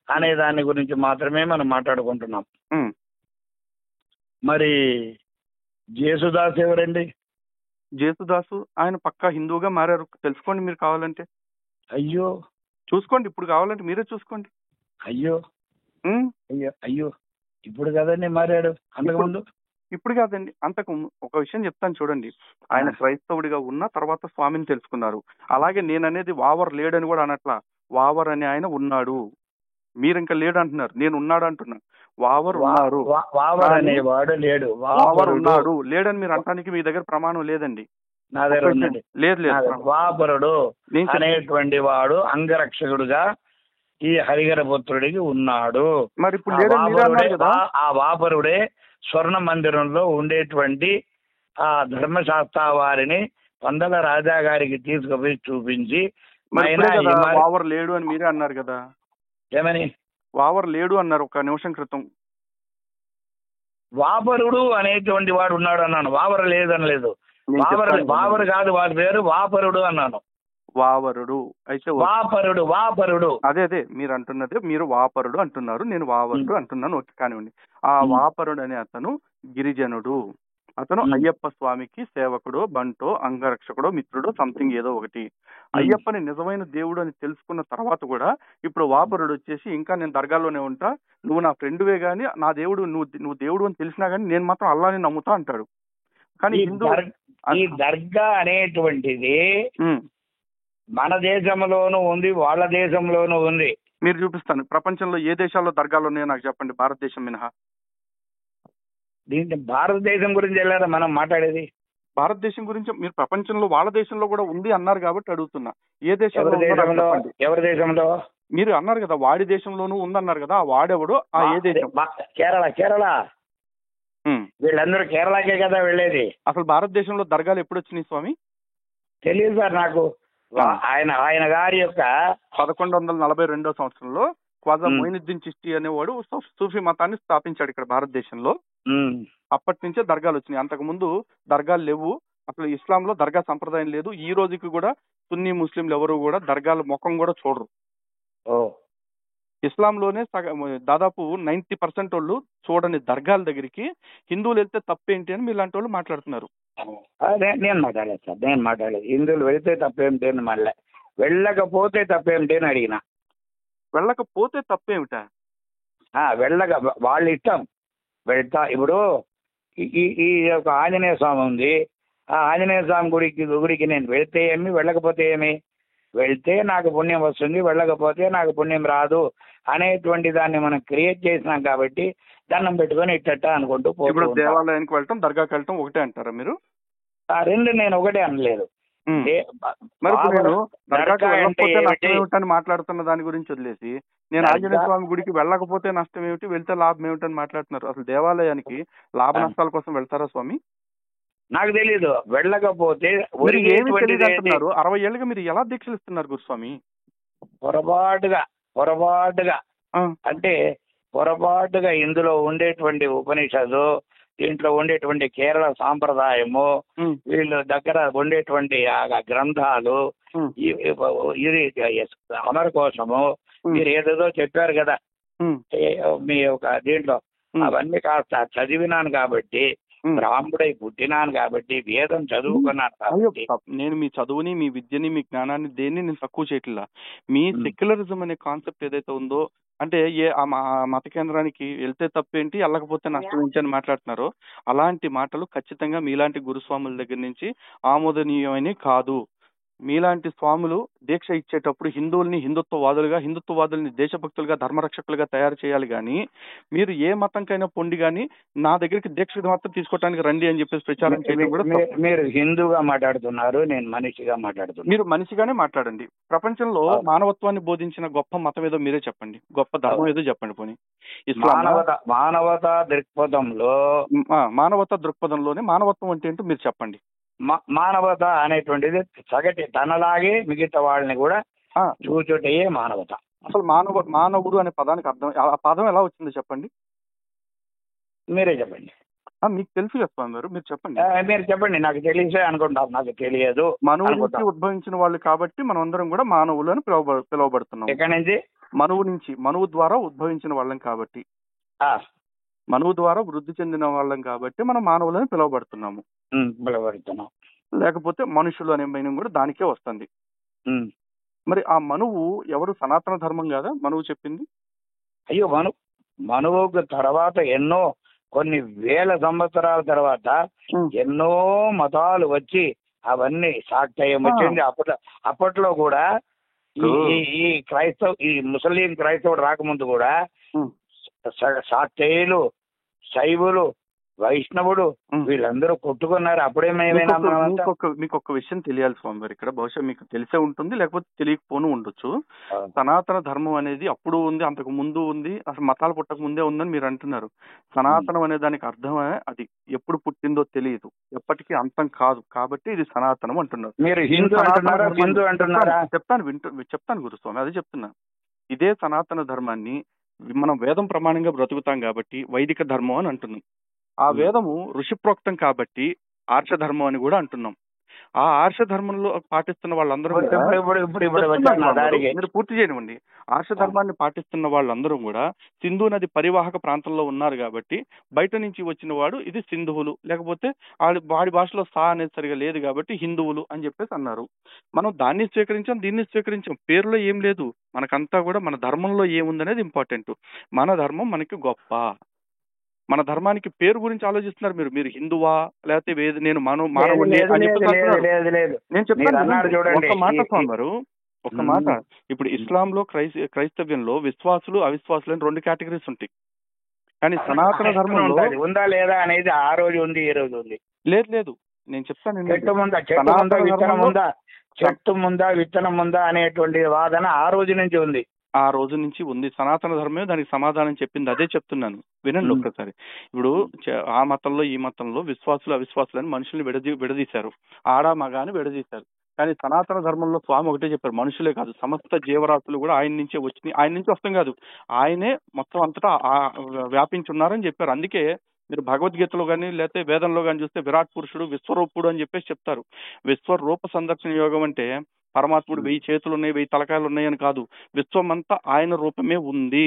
అనే దాని గురించి మాత్రమే మనం మాట్లాడుకుంటున్నాం. మరి జేసుదాస్ ఎవరండి? జేసుదాసు ఆయన పక్కా హిందువుగా మారారు, తెలుసుకోండి మీరు కావాలంటే. అయ్యో చూసుకోండి, ఇప్పుడు కావాలంటే మీరే చూసుకోండి. అయ్యో అయ్యో అయ్యో ఇప్పుడు కదండి మారాడు, అంతకుముందు ఇప్పుడు కాదండి, ఒక విషయం చెప్తాను చూడండి. ఆయన క్రైస్తవుడిగా ఉన్న తర్వాత స్వామిని తెలుసుకున్నారు. అలాగే నేను అనేది వావర్ లేడని కూడా అనట్లా. వావర్ అనే ఆయన ఉన్నాడు. మీరు ఇంకా లేడు అంటున్నారు, నేను ఉన్నాడు అంటున్నా. వావర్ ఉన్నారు, వావర్ అనేవాడు లేడు. వావర్ ఉన్నాడు. లేడని మీరు అంటానికి మీ దగ్గర ప్రమాణం లేదండి. నా దగ్గర ఉందండి. లేదు. వాపరుడు అనేటువంటి వాడు అంగరక్షకుడుగా ఈ హరిహర పుత్రుడికి ఉన్నాడు. మరి ఇప్పుడు ఆ వాపరుడే స్వర్ణ మందిరంలో ఉండేటువంటి ఆ ధర్మశాస్త్ర వారిని పందల రాజా గారికి తీసుకుపోయి చూపించి వావర్ లేడు అని మీరే అన్నారు కదా. ఏమని? వావర్ లేడు అన్నారు ఒక నిమిషం క్రితం. వాపరుడు అనేటువంటి వాడు ఉన్నాడు అన్నాను, వావరు లేదనలేదు. వావరు కాదు వాడి పేరు, వాపరుడు అన్నాను. వావరుడు అయితే వాపరుడు అదే మీరు అంటున్నదే. మీరు వాపరుడు అంటున్నారు, నేను వావరుడు అంటున్నాను. ఓకే, కానివ్వండి. ఆ వాపరుడు అనే అతను గిరిజనుడు. అతను అయ్యప్ప స్వామికి సేవకుడు, బంటో, అంగరక్షకుడు, మిత్రుడు, సంథింగ్ ఏదో ఒకటి. అయ్యప్పని నిజమైన దేవుడు అని తెలుసుకున్న తర్వాత కూడా ఇప్పుడు వాపరుడు వచ్చేసి ఇంకా నేను దర్గాలోనే ఉంటా, నువ్వు నా ఫ్రెండ్వే గానీ నా దేవుడు, నువ్వు దేవుడు అని తెలిసినా గానీ నేను మాత్రం అల్లాని నమ్ముతా అంటాడు. కానీ ఈ దర్గా అనేటువంటిది మన దేశంలోనూ ఉంది, వాళ్ళ దేశంలోనూ ఉంది. మీరు చూపిస్తాను. ప్రపంచంలో ఏ దేశాల్లో దర్గాలు ఉన్నాయో నాకు చెప్పండి, భారతదేశం మినహా. దీంట్లో భారతదేశం గురించి వెళ్ళారా మనం మాట్లాడేది? భారతదేశం గురించి మీరు ప్రపంచంలో వాళ్ళ దేశంలో కూడా ఉంది అన్నారు కాబట్టి అడుగుతున్నా. ఏ దేశంలో? ఎవరి దేశంలో? మీరు అన్నారు కదా వాడి దేశంలోనూ ఉందన్నారు కదా, ఆ వాడెవడు, ఆ ఏ దేశం? కేరళ. వీళ్ళందరూ కేరళకే కదా వెళ్ళేది. అసలు భారతదేశంలో దర్గాలు ఎప్పుడు వచ్చినాయి స్వామి? తెలియదు సార్ నాకు. ఆయన గారి యొక్క 1142 సంవత్సరంలో ఖ్వాజా మొయినుద్దీన్ చిష్టి అనేవాడు సూఫీ మతాన్ని స్థాపించాడు ఇక్కడ భారతదేశంలో. అప్పటి నుంచే దర్గాలు వచ్చినాయి. అంతకు ముందు దర్గాలు లేవు. అసలు ఇస్లాంలో దర్గా సంప్రదాయం లేదు. ఈ రోజుకి కూడా సున్నీ ముస్లింలు ఎవరు కూడా దర్గాల ముఖం కూడా చూడరు. ఇస్లాంలోనే దాదాపు 90% వాళ్ళు చూడని దర్గాల దగ్గరికి హిందువులు వెళ్తే తప్పేంటి అని మీలాంటి వాళ్ళు మాట్లాడుతున్నారు. నేను మాట్లాడలేదు. హిందువులు వెళ్తే తప్పేమిటి అని, మళ్ళీ వెళ్ళకపోతే తప్పేమిటి అని అడిగిన. వెళ్ళకపోతే తప్పేమిటా? వాళ్ళ ఇష్టం. వెళ్తా. ఇప్పుడు ఈ యొక్క ఆంజనేయ స్వామి ఉంది, ఆ ఆంజనేయ స్వామి గుడికి నేను వెళ్తే ఏమి, వెళ్ళకపోతే ఏమి? వెళ్తే నాకు పుణ్యం వస్తుంది, వెళ్ళకపోతే నాకు పుణ్యం రాదు అనేటువంటి దాన్ని మనం క్రియేట్ చేసినాం కాబట్టి దండం పెట్టుకొని ఇట్ట అనుకుంటూ ఇప్పుడు దేవాలయానికి వెళ్ళటం, దర్గాకి వెళ్ళటం ఒకటే అంటారా మీరు? ఆ రెండు నేను ఒకటే అనలేదు. మాట్లాడుతున్న దాని గురించి వదిలేసి నేను ఆంజనేయ స్వామి గుడికి వెళ్ళకపోతే నష్టం ఏమిటి, వెళ్తే లాభం ఏమిటని మాట్లాడుతున్నారు. అసలు దేవాలయానికి లాభ నష్టాల కోసం వెళ్తారా స్వామి? నాకు తెలియదు. వెళ్ళకపోతే 60 ఏళ్ళుగా మీరు ఎలా దీక్షలు ఇస్తున్నారు గురుస్వామి? పొరపాటుగా అంటే పొరపాటుగా ఇందులో ఉండేటువంటి ఉపనిషత్తు, దీంట్లో ఉండేటువంటి కేరళ సాంప్రదాయము, వీళ్ళ దగ్గర ఉండేటువంటి గ్రంథాలు, ఇది అమర కోసము మీరు ఏదేదో చెప్పారు కదా మీ యొక్క దీంట్లో, అవన్నీ కాస్త చదివినాను కాబట్టి, బ్రాహ్మడై పుట్టినాను కాబట్టి, వేదం చదువుకున్నాను కాబట్టి. నేను మీ చదువుని, మీ విద్యని, మీ జ్ఞానాన్ని దేన్ని నేను తక్కువ చేయట్లా. మీ సెక్యులరిజం అనే కాన్సెప్ట్ ఏదైతే ఉందో, అంటే మత కేంద్రానికి వెళ్తే తప్పేంటి, వెళ్ళకపోతే నష్టం ఏంటి అని మాట్లాడుతున్నారో, అలాంటి మాటలు ఖచ్చితంగా మీలాంటి గురుస్వాముల దగ్గర నుంచి ఆమోదనీయమని కాదు. మీలాంటి స్వాములు దీక్ష ఇచ్చేటప్పుడు హిందుత్వవాదుల్ని దేశభక్తులుగా, ధర్మరక్షకులుగా తయారు చేయాలి. కానీ మీరు ఏ మతంకైనా పొండి కానీ నా దగ్గరికి దీక్ష మాత్రం తీసుకోవడానికి రండి అని చెప్పేసి ప్రచారం చేయడం కూడా. మీరు హిందూగా మాట్లాడుతున్నారు, నేను మనిషిగా మాట్లాడుతున్నాను. మీరు మనిషిగానే మాట్లాడండి. ప్రపంచంలో మానవత్వాన్ని బోధించిన గొప్ప మతం ఏదో మీరే చెప్పండి, గొప్ప ధర్మం ఏదో చెప్పండి. పోనీ మానవతా దృక్పథంలోనే మానవత్వం అంటే ఏంటో మీరు చెప్పండి. మానవత అనేటువంటిది సగటి తనలాగే మిగతా వాళ్ళని కూడా చూచుటే మానవత. అసలు మానవుడు అనే పదానికి అర్థం, ఆ పదం ఎలా వచ్చిందో చెప్పండి. మీరే చెప్పండి. మీకు తెలుసు కదా స్వామి గారు, మీరు చెప్పండి. మీరు చెప్పండి. నాకు తెలిసే అనుకుంటారు, నాకు తెలియదు. మనువు నుంచి ఉద్భవించిన వాళ్ళు కాబట్టి మనం అందరం కూడా మానవులు అని పిలువబడుతున్నాం. ఎక్కడి నుంచి? మనువు ద్వారా ఉద్భవించిన వాళ్ళం కాబట్టి, మనువు ద్వారా వృద్ధి చెందిన వాళ్ళం కాబట్టి మనం మానవులని పిలువబడుతున్నాము. లేకపోతే మనుషులు అనే మీనింగ్ కూడా దానికే వస్తుంది. మరి ఆ మనువు ఎవరు? సనాతన ధర్మం కాదా మనువు చెప్పింది? అయ్యో, మనువుకు తర్వాత ఎన్నో కొన్ని వేల సంవత్సరాల తర్వాత ఎన్నో మతాలు వచ్చి అవన్నీ శాక్తేయం వచ్చింది. అప్పట్లో కూడా ఈ ముస్లిం క్రైస్తవుడు రాకముందు కూడా శాక్తేయులు, శైవులు, వైష్ణవుడు వీళ్ళందరూ కొట్టుకున్నారు. అప్పుడేమైనా మీకు ఒక విషయం తెలియాలి స్వామివారు, ఇక్కడ బహుశా మీకు తెలిసే ఉంటుంది, లేకపోతే తెలియకపోను ఉండొచ్చు. సనాతన ధర్మం అనేది అప్పుడు ఉంది, అంతకు ముందు ఉంది, అసలు మతాలు పుట్టక ముందే ఉందని మీరు అంటున్నారు. సనాతనం అనే దానికి అర్థమే అది ఎప్పుడు పుట్టిందో తెలియదు, ఎప్పటికీ అంతం కాదు, కాబట్టి ఇది సనాతనం అంటున్నారు. మీరు హిందూ అంటున్నారా? చెప్తాను గురుస్వామి, అదే చెప్తున్నా. ఇదే సనాతన ధర్మాన్ని మనం వేదం ప్రమాణంగా బ్రతుకుతాం కాబట్టి వైదిక ధర్మం అని అంటున్నాం. ఆ వేదము ఋషిప్రోక్తం కాబట్టి ఆర్షధర్మం అని కూడా అంటున్నాం. ఆ ఆర్షధర్మంలో పాటిస్తున్న వాళ్ళందరూ మీరు పూర్తి చేయనివ్వండి. ఆర్షధర్మాన్ని పాటిస్తున్న వాళ్ళందరూ కూడా సింధు నది పరివాహక ప్రాంతంలో ఉన్నారు కాబట్టి బయట నుంచి వచ్చిన వాడు ఇది సింధువులు, లేకపోతే వాడి భాషలో సా అనేది సరిగా లేదు కాబట్టి హిందువులు అని చెప్పేసి అన్నారు. మనం దాన్ని స్వీకరించాం, దీన్ని స్వీకరించాం. పేరులో ఏం లేదు, మనకంతా కూడా మన ధర్మంలో ఏముందనేది ఇంపార్టెంట్. మన ధర్మం మనకి గొప్ప. మన ధర్మానికి పేరు గురించి ఆలోచిస్తున్నారు మీరు. మీరు హిందువా లేకపోతే నేను మానవుడిని అని నేను చెప్తాను ఒక మాట స్వామి, ఒక మాట. ఇప్పుడు ఇస్లాంలో క్రైస్తవ్యంలో విశ్వాసులు అవిశ్వాసులు అని 2 కేటగిరీస్ ఉంటాయి. కానీ సనాతన ధర్మంలో ఉందా లేదా అనేది ఆ రోజు ఉంది, ఈ రోజు ఉంది. లేదు నేను చెప్తాను. చెట్టు ముందా విత్తనం ఉందా అనేటువంటి వాదన ఆ రోజు నుంచి ఉంది. ఆ రోజు నుంచి ఉంది. సనాతన ధర్మమే దానికి సమాధానం చెప్పింది. అదే చెప్తున్నాను, వినండి ఒక్కసారి. ఇప్పుడు ఆ మతంలో ఈ మతంలో విశ్వాసులు అవిశ్వాసులు అని మనుషుల్ని విడదీశారు, ఆడ మగ అని విడదీశారు. కానీ సనాతన ధర్మంలో స్వామి ఒకటే చెప్పారు, మనుషులే కాదు సమస్త జీవరాశులు కూడా ఆయన నుంచే వచ్చినాయి, ఆయన నుంచి వస్తాం కాదు, ఆయనే మొత్తం అంతటా వ్యాపించున్నారని చెప్పారు. అందుకే మీరు భగవద్గీతలో కానీ లేకపోతే వేదంలో కానీ చూస్తే విరాట్ పురుషుడు విశ్వరూపుడు అని చెప్పేసి చెప్తారు. విశ్వరూప సందర్శన యోగం అంటే పరమాత్ముడు 1000 చేతులు ఉన్నాయి, 1000 తలకాయలు ఉన్నాయని కాదు, విశ్వం అంతా ఆయన రూపమే ఉంది,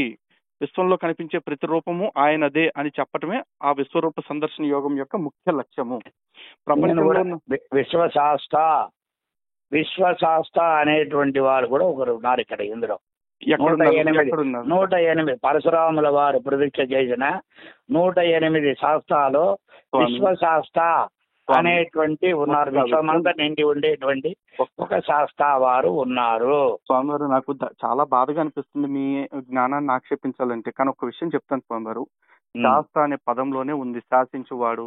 విశ్వంలో కనిపించే ప్రతి రూపము ఆయనదే అని చెప్పటమే ఆ విశ్వరూప సందర్శన యోగం యొక్క ముఖ్య లక్ష్యము. ప్రపంచంలో విశ్వశాస్త్ర అనేటువంటి వారు కూడా ఒకరు ఉన్నారు ఇక్కడ. ఇందులో 108 పరశురాముల వారు ప్రతిష్ఠ చేసిన 108 శాస్త్రాలు విశ్వశాస్త్ర అనేటువంటి ఉన్నారు. విశ్వమంతా నిండి ఉండేటువంటి ఒక శాస్త్ర వారు ఉన్నారు. స్వామివారు, నాకు చాలా బాధగా అనిపిస్తుంది మీ జ్ఞానాన్ని ఆక్షేపించాలంటే, కానీ ఒక విషయం చెప్తాను స్వామివారు. శాస్త్ర అనే పదంలోనే ఉంది శాసించువాడు.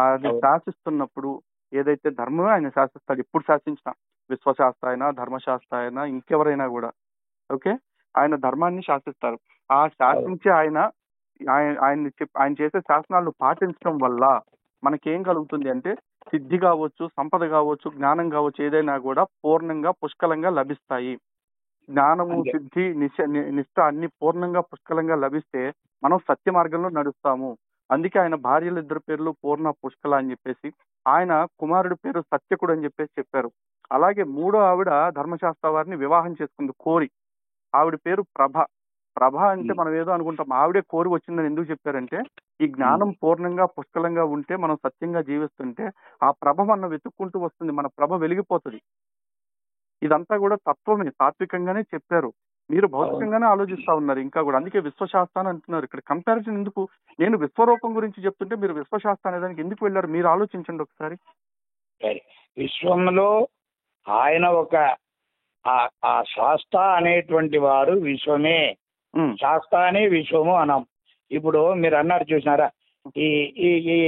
అది శాసిస్తున్నప్పుడు ఏదైతే ధర్మమే ఆయన శాసిస్తాడు. ఎప్పుడు శాసించినా విశ్వశాస్త్ర అయినా ధర్మశాస్త్ర అయినా ఇంకెవరైనా కూడా ఓకే, ఆయన ధర్మాన్ని శాసిస్తారు. ఆ శాసించి ఆయన చేసే శాసనాలను పాటించడం వల్ల మనకేం కలుగుతుంది అంటే సిద్ధి కావచ్చు, సంపద కావచ్చు, జ్ఞానం కావచ్చు, ఏదైనా కూడా పూర్ణంగా పుష్కలంగా లభిస్తాయి. జ్ఞానము, సిద్ధి, నిష్ఠ అన్ని పూర్ణంగా పుష్కలంగా లభిస్తే మనం సత్య మార్గంలో నడుస్తాము. అందుకే ఆయన భార్యలు 2 పేర్లు పూర్ణ, పుష్కల అని చెప్పేసి, ఆయన కుమారుడి పేరు సత్యకుడు అని చెప్పేసి చెప్పారు. అలాగే 3వ ఆవిడ ధర్మశాస్త్ర వారిని వివాహం చేసుకుంది కోరి. ఆవిడ పేరు ప్రభ. ప్రభ అంటే మనం ఏదో అనుకుంటాం, ఆవిడే కోరి వచ్చిందని ఎందుకు చెప్పారంటే ఈ జ్ఞానం పూర్ణంగా పుష్కలంగా ఉంటే మనం సత్యంగా జీవిస్తుంటే ఆ ప్రభ మనం వెతుక్కుంటూ వస్తుంది, మన ప్రభ వెలిగిపోతుంది. ఇదంతా కూడా తత్వమే, తాత్వికంగానే చెప్పారు. మీరు భౌతికంగానే ఆలోచిస్తా ఉన్నారు ఇంకా కూడా. అందుకే విశ్వశాస్త్ర అని అంటున్నారు. ఇక్కడ కంపారిజన్ ఎందుకు? నేను విశ్వరూపం గురించి చెప్తుంటే మీరు విశ్వశాస్త్ర అనే దానికి ఎందుకు వెళ్ళారు? మీరు ఆలోచించండి ఒకసారి. విశ్వంలో ఆయన ఒక ఆ శాస్త్ర అనేటువంటి వారు విశ్వమే, శాస్త్ర అనే విశ్వము అనం. ఇప్పుడు మీరు అన్నారు చూసినారా ఈ ఈ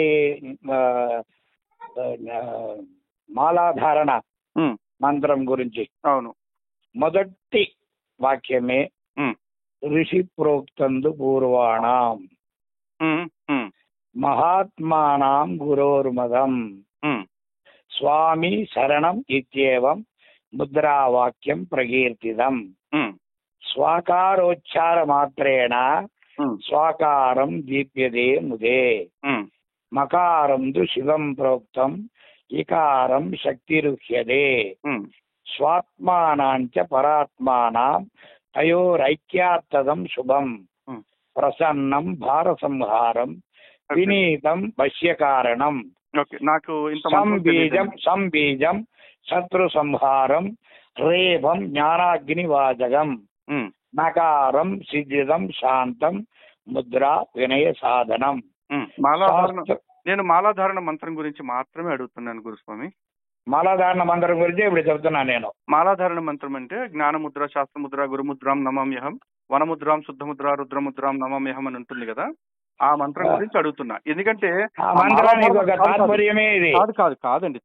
మాలాధారణ మంత్రం గురించి. అవును, మొదటి వాక్యమే ఋషి ప్రోక్తందు పూర్వాణం మహాత్మానాం గురోర్మదం స్వామి శరణం ఇత్యేవం ముద్రావాక్యం ప్రకీర్తితం స్వాకారోచ్చార మాత్రేణ స్వాకారం దీప్యతే ముదే మకారం తు శివం ప్రోక్తం ఇకారం శక్తిరుహ్యతే స్వాత్మానాంచ పరాత్మానాం తయోరైక్యాత్తదం శుభం ప్రసన్నం భారసంహారం వినీతం వశ్యకారణం సంబీజం శత్రు సంహారం రేభం జ్ఞానాగ్నివాజగం నకారం సిద్ధిదం శాంతం ముద్రా వినయ సాధనం. మాలాధారణ, నేను మాలాధారణ మంత్రం గురించి మాత్రమే అడుగుతున్నాను గురుస్వామి. మాలాధారణ మంత్రం గురించి ఇప్పుడు చెప్తున్నాను నేను. మాలాధారణ మంత్రం అంటే జ్ఞానముద్ర, శాస్త్రముద్ర, గురుముద్రాం నమామ్యహం, వనముద్రాం, శుద్ధముద్ర, రుద్రముద్రాం నమామ్యహం అని ఉంటుంది కదా, ఆ మంత్రం గురించి అడుగుతున్నా. ఎందుకంటే కాదండి,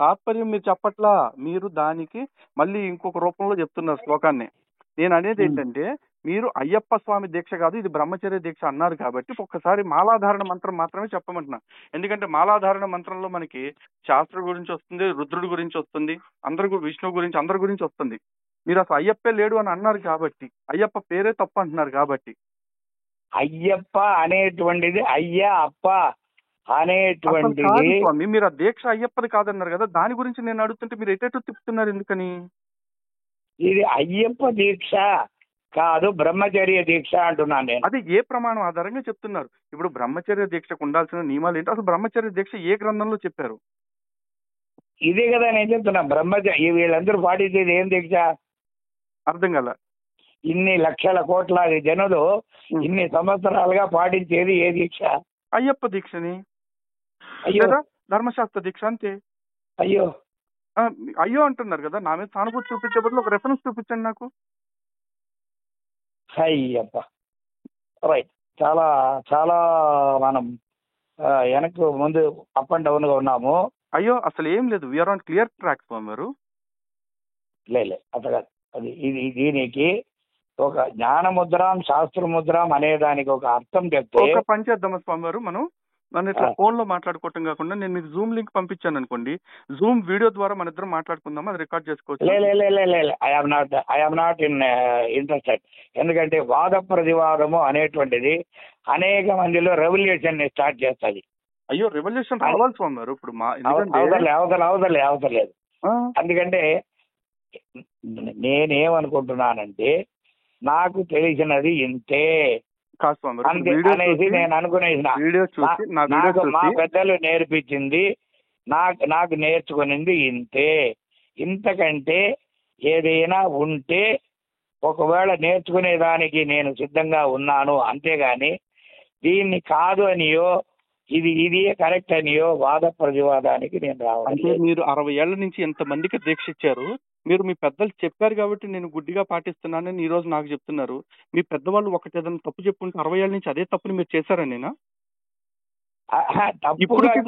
తాత్పర్యం మీరు చెప్పట్లా, మీరు దానికి మళ్ళీ ఇంకొక రూపంలో చెప్తున్నారు శ్లోకాన్ని. నేను అనేది ఏంటంటే, మీరు అయ్యప్ప స్వామి దీక్ష కాదు, ఇది బ్రహ్మచర్య దీక్ష అన్నారు కాబట్టి ఒక్కసారి మాలాధారణ మంత్రం మాత్రమే చెప్పమంటున్నా. ఎందుకంటే మాలాధారణ మంత్రంలో మనకి శాస్త్రం గురించి వస్తుంది, రుద్రుడి గురించి వస్తుంది, విష్ణువు గురించి, అందరి గురించి వస్తుంది. మీరు అసలు అయ్యప్పే లేడు అని అన్నారు కాబట్టి, అయ్యప్ప పేరే తప్పు అంటున్నారు కాబట్టి. అయ్యప్ప అనేటువంటిది అయ్యా అప్ప అనేటువంటిది స్వామి, మీరు ఆ దీక్ష అయ్యప్పది కాదన్నారు కదా, దాని గురించి నేను అడుగుతుంటే మీరు ఎటెటు తిప్పుతున్నారు ఎందుకని? ఇది అయ్యప్ప దీక్ష కాదు, బ్రహ్మచర్య దీక్ష అంటున్నాను నేను. అది ఏ ప్రమాణం ఆధారంగా చెప్తున్నారు? ఇప్పుడు బ్రహ్మచర్య దీక్షకు ఉండాల్సిన నియమాలు ఏంటి? అసలు బ్రహ్మచర్య దీక్ష ఏ గ్రంథంలో చెప్పారు? ఇదే కదా నేను చెప్తున్నా. బ్రహ్మచర్య వీళ్ళందరూ పాటించేది ఏం దీక్ష? అర్థం కాల. ఇన్ని లక్షల కోట్లాది జనులు ఇన్ని సంవత్సరాలుగా పాటించేది ఏ దీక్ష? అయ్యప్ప దీక్షని. అయ్యో, ధర్మశాస్త్ర దీక్ష అంతే. అయ్యో అయ్యో అంటున్నారు కదా, నా మీద సానుభూతి చూపించే బదులు ఒక రెఫరెన్స్ చూపించండి నాకు. అయ్యప్ప రైట్. చాలా చాలా మనం వెనక్కు ముందు అప్ అండ్ డౌన్ గా ఉన్నాము. అయ్యో అసలు ఏం లేదు, వీఆర్ ఆన్ క్లియర్ ట్రాక్ స్వామి గారు. లేదు అసలు అది ఇది దీనికి ఒక జ్ఞానముద్రాం శాస్త్రముద్రాం అనే దానికి ఒక అర్థం చెప్తే. ఒక పని చేద్దామా స్వామి గారు, మనం ఇట్లా ఫోన్ లో మాట్లాడుకోవటం కాకుండా నేను మీకు జూమ్ లింక్ పంపించాను అనుకోండి, జూమ్ వీడియో ద్వారా మన ఇద్దరం మాట్లాడుకుందాం, అది రికార్డ్ చేసుకోవచ్చు. I'm not interested. ఎందుకంటే వాద ప్రతివాదము అనేటువంటిది అనేక మందిలో రెవల్యూషన్ స్టార్ట్ చేస్తుంది. అయ్యో రెవల్యూషన్ రావాలి స్వామి గారు. ఇప్పుడు అవతలేదు. ఎందుకంటే నేనేమనుకుంటున్నానంటే, నాకు తెలిసినది ఇంతే అనేసి నేను అనుకునేసిన. మా పెద్దలు నేర్పించింది, నాకు నేర్చుకునింది ఇంతే. ఇంతకంటే ఏదైనా ఉంటే ఒకవేళ నేర్చుకునేదానికి నేను సిద్ధంగా ఉన్నాను. అంతేగాని దీన్ని కాదు అనియో ఇది కరెక్ట్ అనియో వాద ప్రతివాదానికి నేను రావాలి. అంటే మీరు 60 ఏళ్ల నుంచి ఎంత మందికి దీక్ష ఇచ్చారు, మీరు మీ పెద్దలు చెప్పారు కాబట్టి నేను గుడ్డిగా పాటిస్తున్నానని ఈ రోజు నాకు చెప్తున్నారు. మీ పెద్దవాళ్ళు ఒకటి ఏదైనా తప్పు చెప్పుకుంటే 60 ఏళ్ల నుంచి అదే తప్పుని మీరు చేశారని నేనా? ఇప్పటికి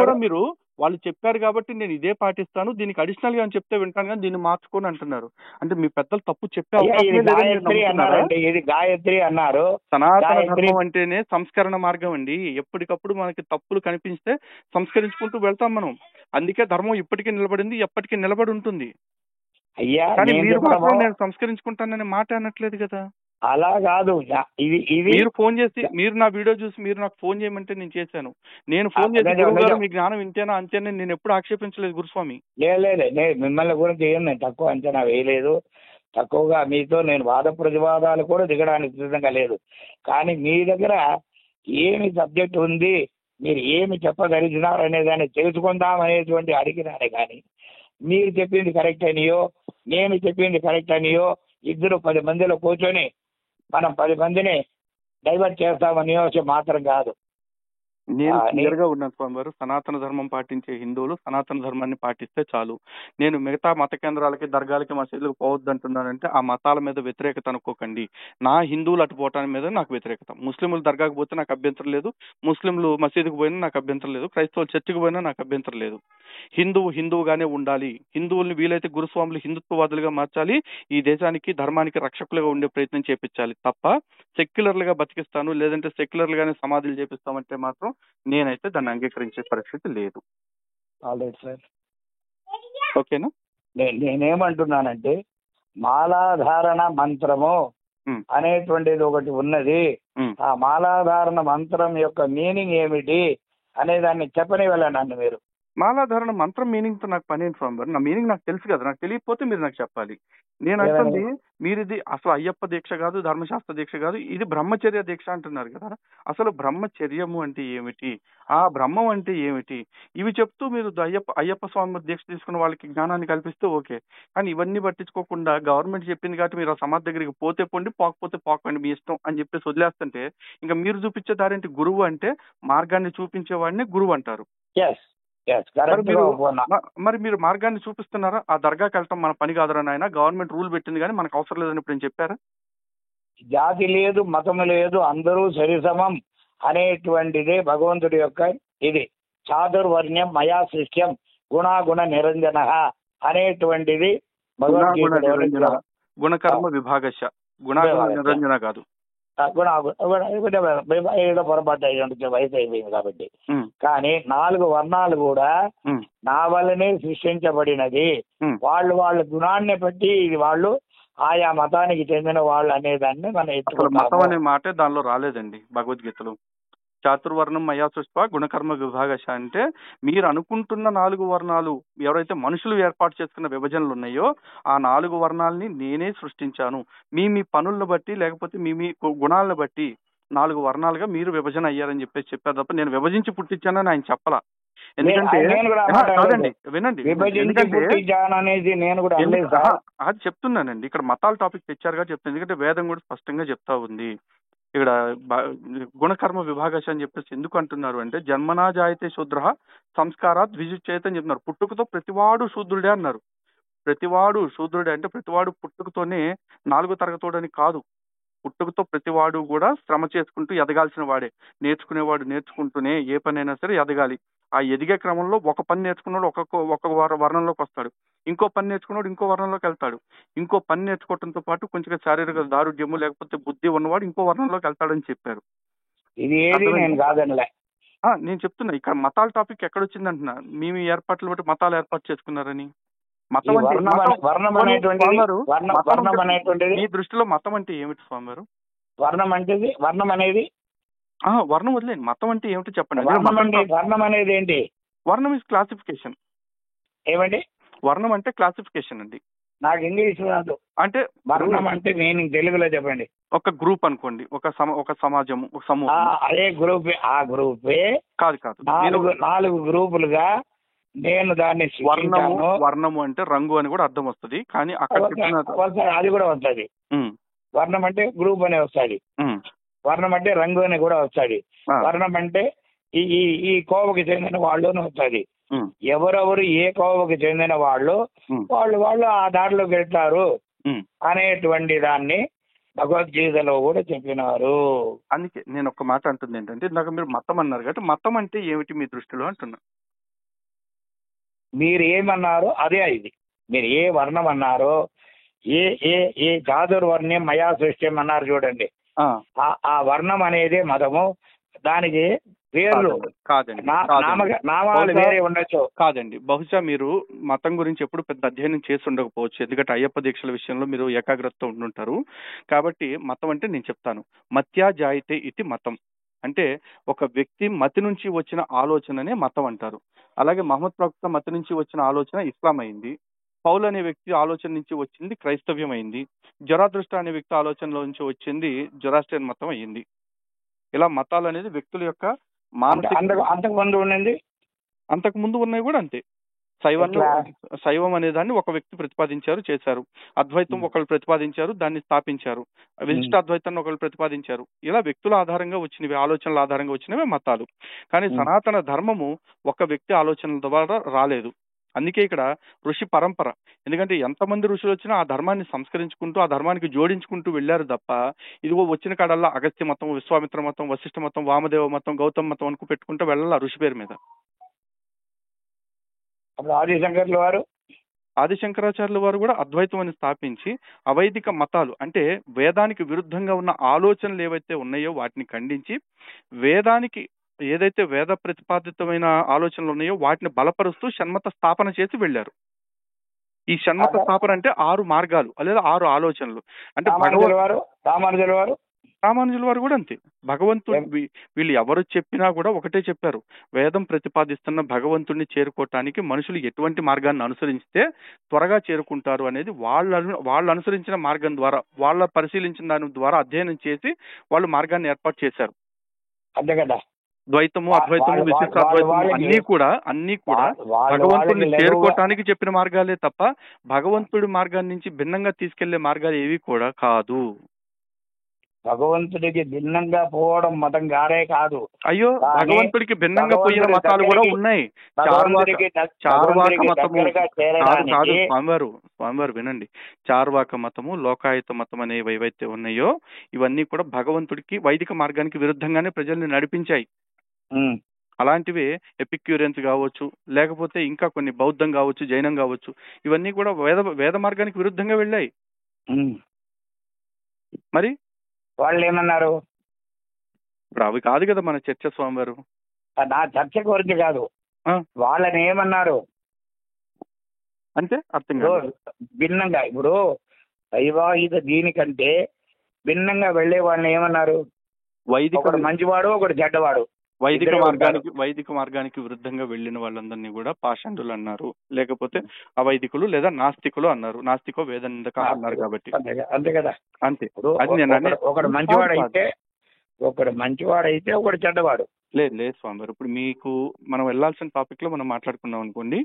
కూడా మీరు వాళ్ళు చెప్పారు కాబట్టి నేను ఇదే పాటిస్తాను, దీనికి అడిషనల్ గా చెప్తే వింటాను కానీ దీన్ని మార్చుకొని అంటున్నారు. అంటే మీ పెద్దలు తప్పు చెప్పే ఇది గాయత్రి అన్నారు. సనాతన ధర్మం అంటేనే సంస్కరణ మార్గం అండి. ఎప్పటికప్పుడు మనకి తప్పులు కనిపిస్తే సంస్కరించుకుంటూ వెళ్తాం మనం. అందుకే ధర్మం ఇప్పటికీ నిలబడింది, ఎప్పటికీ నిలబడి ఉంటుంది. కానీ మీరు మాత్రం నేను సంస్కరించుకుంటాననే మాట అనట్లేదు కదా. అలా కాదు, మీరు ఫోన్ చేసి మీరు నా వీడియో చూసి మీరు నాకు ఫోన్ చేయమంటే నేను చేశాను. నేను ఫోన్ చేసి గురువు గారు మీ జ్ఞానం ఇంతేనా అంతేనా నేను ఎప్పుడు ఆక్షేపించలేదు గురుస్వామి. లేదు మిమ్మల్ని గురించి ఏం నేను తక్కువ అంచనా వేయలేదు. తక్కువగా మీతో నేను వాద ప్రతివాదాలు కూడా దిగడానికి సిద్ధంగా లేదు. కానీ మీ దగ్గర ఏమి సబ్జెక్ట్ ఉంది, మీరు ఏమి చెప్పగలిగినారు అనే దాన్ని తెలుసుకుందాం అనేటువంటి అడిగినారే. కానీ మీరు చెప్పింది కరెక్ట్ అనియో నేను చెప్పింది కరెక్ట్ అనియో ఇద్దరు 10 మందిలో కూర్చొని మనం 10 మందిని డైవర్ట్ చేస్తామని మాత్రం కాదు. నేను క్లియర్ గా ఉన్నాను స్వామి గారు. సనాతన ధర్మం పాటించే హిందువులు సనాతన ధర్మాన్ని పాటిస్తే చాలు. నేను మిగతా మత కేంద్రాలకి, దర్గాలకి, మసీదులకు పోవద్దు అంటున్నానంటే ఆ మతాల మీద వ్యతిరేకత అనుకోకండి. నా హిందువులు అటు పోవటానికి మీద నాకు వ్యతిరేకత. ముస్లింలు దర్గాకు పోతే నాకు అభ్యంతరం లేదు, ముస్లింలు మసీదుకు పోయినా నాకు అభ్యంతరం లేదు, క్రైస్తవులు చర్చికి పోయినా నాకు అభ్యంతరం లేదు. హిందువుగానే ఉండాలి. హిందువుల్ని వీలైతే గురుస్వాములు హిందుత్వవాదులుగా మార్చాలి. ఈ దేశానికి ధర్మానికి రక్షకులుగా ఉండే ప్రయత్నం చేపించాలి తప్ప సెక్యులర్లుగా బతికిస్తాను లేదంటే సెక్యులర్లుగానే సమాధులు చేపిస్తామంటే మాత్రం నేనైతే దాన్ని అంగీకరించే పరిస్థితి లేదు. ఆల్రైట్ సార్, ఓకేనా? నేనేమంటున్నానంటే మాలాధారణ మంత్రము అనేటువంటిది ఒకటి ఉన్నది. ఆ మాలాధారణ మంత్రం యొక్క మీనింగ్ ఏమిటి అనే దాన్ని చెప్పని వెళ్ళండి మీరు. మాలాధారణ మంత్రం మీనింగ్ తో నాకు పనేంటి స్వామి గారు? నా మీనింగ్ నాకు తెలుసు కదా, నాకు తెలియకపోతే మీరు నాకు చెప్పాలి. నేను అంటుంది మీరు ఇది అసలు అయ్యప్ప దీక్ష కాదు, ధర్మశాస్త్ర దీక్ష కాదు, ఇది బ్రహ్మచర్య దీక్ష అంటున్నారు కదా. అసలు బ్రహ్మచర్యము అంటే ఏమిటి, ఆ బ్రహ్మం అంటే ఏమిటి, ఇవి చెప్తూ మీరు అయ్యప్ప స్వామి దీక్ష తీసుకున్న వాళ్ళకి జ్ఞానాన్ని కల్పిస్తే ఓకే. కానీ ఇవన్నీ పట్టించుకోకుండా గవర్నమెంట్ చెప్పింది కాబట్టి మీరు ఆ సమాధి దగ్గరికి పోతే పొండి, పోకపోతే పోకండి మీ ఇష్టం అని చెప్పేసి వదిలేస్తుంటే, ఇంకా మీరు చూపించే దారేంటి? గురువు అంటే మార్గాన్ని చూపించేవాడిని గురువు అంటారు. మరి మీరు మార్గాన్ని చూపిస్తున్నారా? ఆ దర్గాకి వెళ్ళటం మన పని కాదురా నాయన, గవర్నమెంట్ రూల్ పెట్టింది కానీ మనకు అవసరం లేదని ఇప్పుడు నేను చెప్పారా? జాతి లేదు, మతము లేదు, అందరూ సరిసమం అనేటువంటిదే భగవంతుడి యొక్క ఇది. చాతుర్వర్ణ్యం మయా సృష్ట్యం గుణాగుణ నిరంజన అనేటువంటిది భగవద్గీత. గుణకర్మ విభాగశ, గుణాగుణ నిరంజన కాదు. ఏదో పొరపాటు అయ్యి వయసు అయిపోయింది కాబట్టి. కానీ 4 వర్ణాలు కూడా నా వల్లనే సృష్టించబడినది. వాళ్ళు వాళ్ళ గుణాన్ని బట్టి వాళ్ళు ఆయా మతానికి చెందిన వాళ్ళు అనేదాన్ని మనం మతం అనే మాట దానిలో రాలేదండి భగవద్గీతలో. చాతుర్వర్ణం మయా సృష్ట గుణకర్మ విభాగశ అంటే మీరు అనుకుంటున్న 4 వర్ణాలు ఎవరైతే మనుషులు ఏర్పాటు చేసుకున్న విభజనలు ఉన్నాయో ఆ 4 వర్ణాలని నేనే సృష్టించాను. మీ పనులను బట్టి లేకపోతే మీ గుణాలను బట్టి 4 వర్ణాలుగా మీరు విభజన అయ్యారని చెప్పారు తప్ప నేను విభజించి పుట్టించానని ఆయన చెప్పలా. ఎందుకంటే కాదండి, వినండి, అది చెప్తున్నానండి. ఇక్కడ మతాల టాపిక్ తెచ్చారుగా చెప్తాను. ఎందుకంటే వేదం కూడా స్పష్టంగా చెప్తా ఉంది. ఇక్కడ గుణకర్మ విభాగశ అని చెప్పేసి ఎందుకు అంటున్నారు అంటే, జన్మనా జాయతే శూద్ర సంస్కారాత్ ద్విజుచ్చేత అని చెప్తున్నారు. పుట్టుకతో ప్రతివాడు శూద్రుడే అన్నారు. ప్రతివాడు శూద్రుడే అంటే ప్రతివాడు పుట్టుకతోనే 4వ తరగతోడని కాదు. పుట్టుకతో ప్రతివాడు కూడా శ్రమ చేసుకుంటూ ఎదగాల్సిన వాడే. నేర్చుకునేవాడు నేర్చుకుంటూనే ఏ పనైనా సరే ఎదగాలి. ఆ ఎదిగే క్రమంలో ఒక పని నేర్చుకున్నాడు ఒక వర్ణంలోకి వస్తాడు, ఇంకో పని నేర్చుకున్నాడు ఇంకో వర్ణంలోకి వెళ్తాడు, ఇంకో పని నేర్చుకోవడంతో పాటు కొంచెం శారీరక దారుఢ్యము లేకపోతే బుద్ధి ఉన్నవాడు ఇంకో వర్ణంలోకి వెళ్తాడని చెప్పారు. నేను చెప్తున్నా ఇక్కడ మతాల టాపిక్ ఎక్కడొచ్చింది అంటున్నా. మీ ఏర్పాట్లు బట్టి మతాలు ఏర్పాటు చేసుకున్నారని. మతం మీ దృష్టిలో మతం అంటే ఏమిటి స్వామివారు? వర్ణం అనేది వర్ణం వదిలేండి, మతం అంటే ఏమిటి చెప్పండి. వర్ణం అనేది ఏంటి? వర్ణం ఇస్ క్లాసిఫికేషన్. ఏమండి? వర్ణం అంటే క్లాసిఫికేషన్ అండి. నాకు ఇంగ్లీష్ రాదు. అంటే వర్ణం అంటే మీనింగ్ తెలుగులో చెప్పండి. ఒక గ్రూప్ అనుకోండి, ఒక సమాజం, ఒక సమూహం. అదే గ్రూప్. ఆ గ్రూపే కాదు 4 గ్రూపులుగా నేను దాన్ని వర్ణము అంటే రంగు అని కూడా అర్థం వస్తుంది. కానీ అక్కడ అది కూడా వస్తుంది. వర్ణం అంటే గ్రూప్ అనే వస్తుంది. వర్ణం అంటే రంగు అని కూడా వస్తుంది. వర్ణం అంటే ఈ కోవకి చెందిన వాళ్ళు అని వస్తుంది. ఎవరెవరు ఏ కోవకి చెందిన వాళ్ళు ఆ దారిలోకి వెళ్తారు అనేటువంటి దాన్ని భగవద్గీతలో కూడా చెప్పినారు. అందుకే నేను ఒక మాట అంటుంది ఏంటంటే, ఇందాక మీరు మతం అన్నారు కాబట్టి మతం అంటే ఏమిటి మీ దృష్టిలో అంటున్నా. మీరు ఏమన్నారో అదే ఇది. మీరు ఏ వర్ణం అన్నారో, ఏ చాతుర్వర్ణ్యం మయా సృష్ట్యం అన్నారు చూడండి, ఆ వర్ణం అనేది మతము. దానికి పేర్లు కాదండి, నామాలు వేరే ఉండొచ్చు. కాదండి, బహుశా మీరు మతం గురించి ఎప్పుడు పెద్ద అధ్యయనం చేసి ఉండకపోవచ్చు. ఎందుకంటే అయ్యప్ప దీక్షల విషయంలో మీరు ఏకాగ్రతతో ఉండుంటారు. కాబట్టి మతం అంటే నేను చెప్తాను. మత్యా జాయితే ఇది మతం అంటే ఒక వ్యక్తి మతి నుంచి వచ్చిన ఆలోచననే మతం అంటారు. అలాగే మహమ్మద్ ప్రవక్త మతి నుంచి వచ్చిన ఆలోచన ఇస్లాం అయింది. పౌల్ అనే వ్యక్తి ఆలోచన నుంచి వచ్చింది క్రైస్తవ్యం అయింది. జరాదృష్ట అనే వ్యక్తి ఆలోచనలో నుంచి వచ్చింది జొరాస్ట్రియన్ మతం అయ్యింది. ఇలా మతాలు అనేది వ్యక్తుల యొక్క అంతకు ముందు ఉన్నాయి కూడా అంతే. శైవం అనే దాన్ని ఒక వ్యక్తి ప్రతిపాదించారు, చేశారు. అద్వైతం ఒకళ్ళు ప్రతిపాదించారు, దాన్ని స్థాపించారు. విశిష్ట అద్వైతాన్ని ఒకళ్ళు ప్రతిపాదించారు. ఇలా వ్యక్తుల ఆధారంగా వచ్చినవి, ఆలోచనల ఆధారంగా వచ్చినవే మతాలు. కానీ సనాతన ధర్మము ఒక వ్యక్తి ఆలోచనల ద్వారా రాలేదు. అందుకే ఇక్కడ ఋషి పరంపర. ఎందుకంటే ఎంతమంది ఋషులు వచ్చినా ఆ ధర్మాన్ని సంస్కరించుకుంటూ ఆ ధర్మానికి జోడించుకుంటూ వెళ్ళారు తప్ప ఇదిగో వచ్చిన కాడల్లా అగస్త్య మతం, విశ్వామిత్ర మతం, వశిష్ఠ మతం, వామదేవ మతం, గౌతమ మతం అనుకు పెట్టుకుంటూ వెళ్ళాలి ఋషి పేరు మీద. ఆదిశంకరాచార్యుల వారు కూడా అద్వైతం అని స్థాపించి అవైదిక మతాలు అంటే వేదానికి విరుద్ధంగా ఉన్న ఆలోచనలు ఏవైతే ఉన్నాయో వాటిని ఖండించి వేదానికి ఏదైతే వేద ప్రతిపాదితమైన ఆలోచనలు ఉన్నాయో వాటిని బలపరుస్తూ షణ్మత స్థాపన చేసి వెళ్ళారు. ఈ షణ్మత స్థాపన అంటే 6 మార్గాలు లేదా 6 ఆలోచనలు. అంటే రామానుజుల వారు కూడా అంతే. భగవంతుడు వీళ్ళు ఎవరు చెప్పినా కూడా ఒకటే చెప్పారు. వేదం ప్రతిపాదిస్తున్న భగవంతుడిని చేరుకోవటానికి మనుషులు ఎటువంటి మార్గాన్ని అనుసరిస్తే త్వరగా చేరుకుంటారు అనేది వాళ్ళు అనుసరించిన మార్గం ద్వారా, వాళ్ళ పరిశీలించిన దాని ద్వారా అధ్యయనం చేసి వాళ్ళు మార్గాన్ని ఏర్పాటు చేశారు. అంతే కదా. ద్వైతము, అద్వైతము, విశిష్టాద్వైతము అన్ని కూడా భగవంతుడిని చేరుకోవటానికి చెప్పిన మార్గాలే తప్ప భగవంతుడి మార్గాన్ని నుంచి భిన్నంగా తీసుకెళ్లే మార్గాలు ఏవి కూడా కాదు. భగవంతుడికి భిన్నంగా పోవడం మతం గారే కాదు. అయ్యో, భగవంతుడికి భిన్నంగా పోయిన మతాలు కూడా ఉన్నాయి. చార్వాక మతము కాదు స్వామివారు వినండి. చార్వాక మతము, లోకాయత మతం అనేవి ఏవైతే ఉన్నాయో ఇవన్నీ కూడా భగవంతుడికి వైదిక మార్గానికి విరుద్ధంగానే ప్రజల్ని నడిపించాయి. అలాంటివి ఎపిక్యూరియన్స్ కావచ్చు, లేకపోతే ఇంకా కొన్ని బౌద్ధం కావచ్చు, జైనం కావచ్చు, ఇవన్నీ కూడా వేద మార్గానికి విరుద్ధంగా వెళ్ళాయి. మరి వాళ్ళు ఏమన్నారు? ఇప్పుడు అవి కాదు కదా మన చర్చ స్వామివారు. నా చర్చ గురించి కాదు, వాళ్ళని ఏమన్నారు అంటే అర్థం కాదు. భిన్నంగా ఇప్పుడు వైవాహిక దీనికంటే భిన్నంగా వెళ్లే వాళ్ళని ఏమన్నారు? ఒకడు మంచివాడు, ఒకడు చెడ్డవాడు. వైదిక మార్గానికి విరుద్ధంగా వెళ్ళిన వాళ్ళందరినీ కూడా పాషండులు అన్నారు, లేకపోతే అవైదికులు లేదా నాస్తికులు అన్నారు. నాస్తికో వేద నిందక అన్నారు. కాబట్టి అంతే కదా. అంతే. ఒకడు మంచివాడైతే ఒకడు చెడ్డవాడు. లేదు స్వామివారు, ఇప్పుడు మీకు మనం వెళ్లాల్సిన టాపిక్ లో మనం మాట్లాడుకున్నాం అనుకోండి,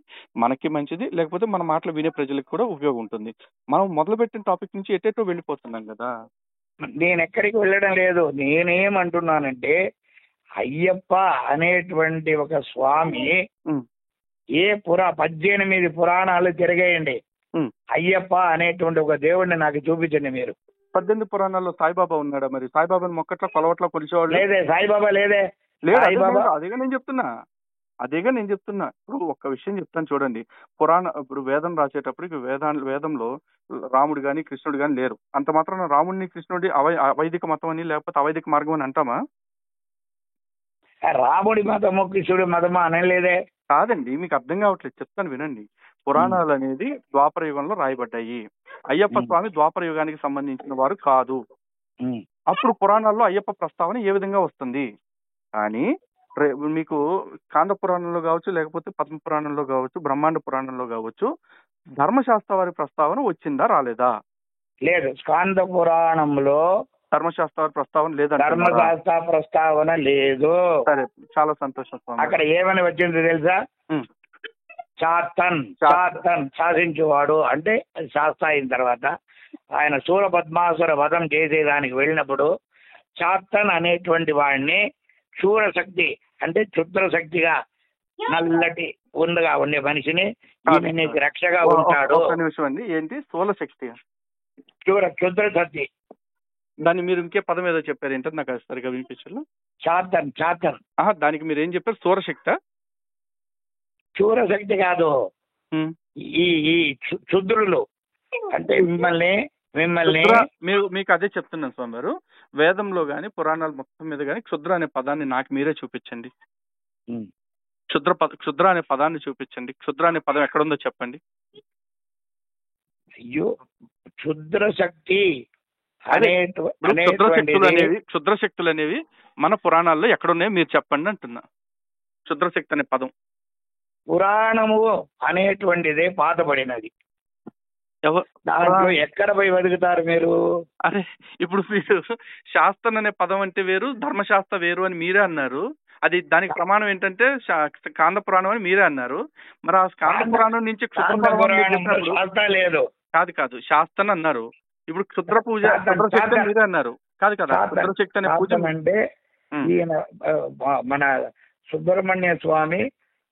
మనకి మంచిది, లేకపోతే మన మాటలు వినే ప్రజలకు కూడా ఉపయోగం ఉంటుంది. మనం మొదలు పెట్టిన టాపిక్ నుంచి ఎటేటో వెళ్ళిపోతున్నాం కదా. నేను ఎక్కడికి వెళ్ళడం లేదు. నేనేమంటున్నానంటే అయ్యప్ప అనేటువంటి ఒక స్వామి 18 పురాణాలు తిరిగేయండి. అయ్యప్ప అనేటువంటి ఒక దేవుడిని నాకు చూపించండి మీరు. 18 పురాణాల్లో సాయిబాబా ఉన్నాడా? మరి సాయిబాబాని మొక్కట్లో కొలవట్లో కొలిచేవాళ్ళు లేదే. సాయిబాబా లేదే. అదేగా నేను చెప్తున్నా. ఇప్పుడు ఒక్క విషయం చెప్తాను చూడండి. ఇప్పుడు వేదం రాసేటప్పుడు వేదంలో రాముడు గాని కృష్ణుడు గాని లేరు. అంత మాత్రం రాముడిని కృష్ణుడి అవైదిక మతం అని లేకపోతే అవైదిక మార్గం అని అంటామా? రాముడి మతము కృష్ణుడి మతము అనలేదే. కాదండి, మీకు అర్థం కావట్లేదు, చెప్తాను వినండి. పురాణాలు అనేది ద్వాపర యుగంలో రాయబడ్డాయి. అయ్యప్ప స్వామి ద్వాపర యుగానికి సంబంధించిన వారు కాదు. అప్పుడు పురాణాల్లో అయ్యప్ప ప్రస్తావన ఏ విధంగా వస్తుంది? కానీ మీకు కాంద పురాణంలో కావచ్చు, లేకపోతే పద్మ పురాణంలో కావచ్చు, బ్రహ్మాండ పురాణంలో కావచ్చు, ధర్మశాస్త్ర వారి ప్రస్తావన వచ్చిందా రాలేదా? లేదు. స్కాంద పురాణంలో ధర్మశాస్త్ర ప్రస్తావన లేదా? ధర్మశాస్త్ర ప్రస్తావన లేదు. సరే, చాలా సంతోషం. అక్కడ ఏమని వచ్చింది తెలుసా? చాతన్ శాసించేవాడు అంటే శాస్త్ర అయిన తర్వాత ఆయన శూర పద్మాసుర వధం చేసేదానికి వెళ్ళినప్పుడు చాతన్ అనేటువంటి వాడిని శూరశక్తి అంటే క్షుద్రశక్తిగా నల్లటి ఉందగా ఉండే మనిషిని రక్షగా ఉంటాడు. నిమిషం అండి, ఏంటి స్థూలశక్తి? క్షుద్రశక్తి. దాన్ని మీరు ఇంకే పదం ఏదో చెప్పారు, ఏంటంటే నాకు సరిగా వినిపించలేదు. చాతన్. దానికి మీరు ఏం చెప్పారు? సూరశక్తి? శూరశక్తి కాదు, ఈ క్షుద్రులు అంటే మిమ్మల్ని మీకు అదే చెప్తున్నాను స్వామి గారు. వేదంలో గాని పురాణాలు మొత్తం మీద గాని క్షుద్ర అనే పదాన్ని నాకు మీరే చూపించండి. క్షుద్ర అనే పదాన్ని చూపించండి. క్షుద్ర అనే పదం ఎక్కడుందో చెప్పండి. అయ్యో, క్షుద్రశక్తి క్షుద్రశక్తులు అనేవి మన పురాణాల్లో ఎక్కడున్నాయో మీరు చెప్పండి అంటున్నా. క్షుద్రశక్తి అనే పదం పురాణము అనేటువంటిదే పాతబడినది. దాంట్లో ఎక్కడ పోయి వెతుకుతారు మీరు? అరే, ఇప్పుడు మీరు శాస్త్రం అనే పదం అంటే వేరు, ధర్మశాస్త్ర వేరు అని మీరే అన్నారు. అది దానికి ప్రమాణం ఏంటంటే స్కాంద పురాణం అని మీరే అన్నారు. మరి ఆ స్కాంద పురాణం నుంచి లేదు. కాదు శాస్త్రం అన్నారు. ఇప్పుడు క్షుద్ర పూజ క్షుద్రశక్తి మీరే అన్నారు. కాదు కదా, క్షుద్రశక్తి అనే పూజ అంటే ఈయన మన సుబ్రహ్మణ్య స్వామి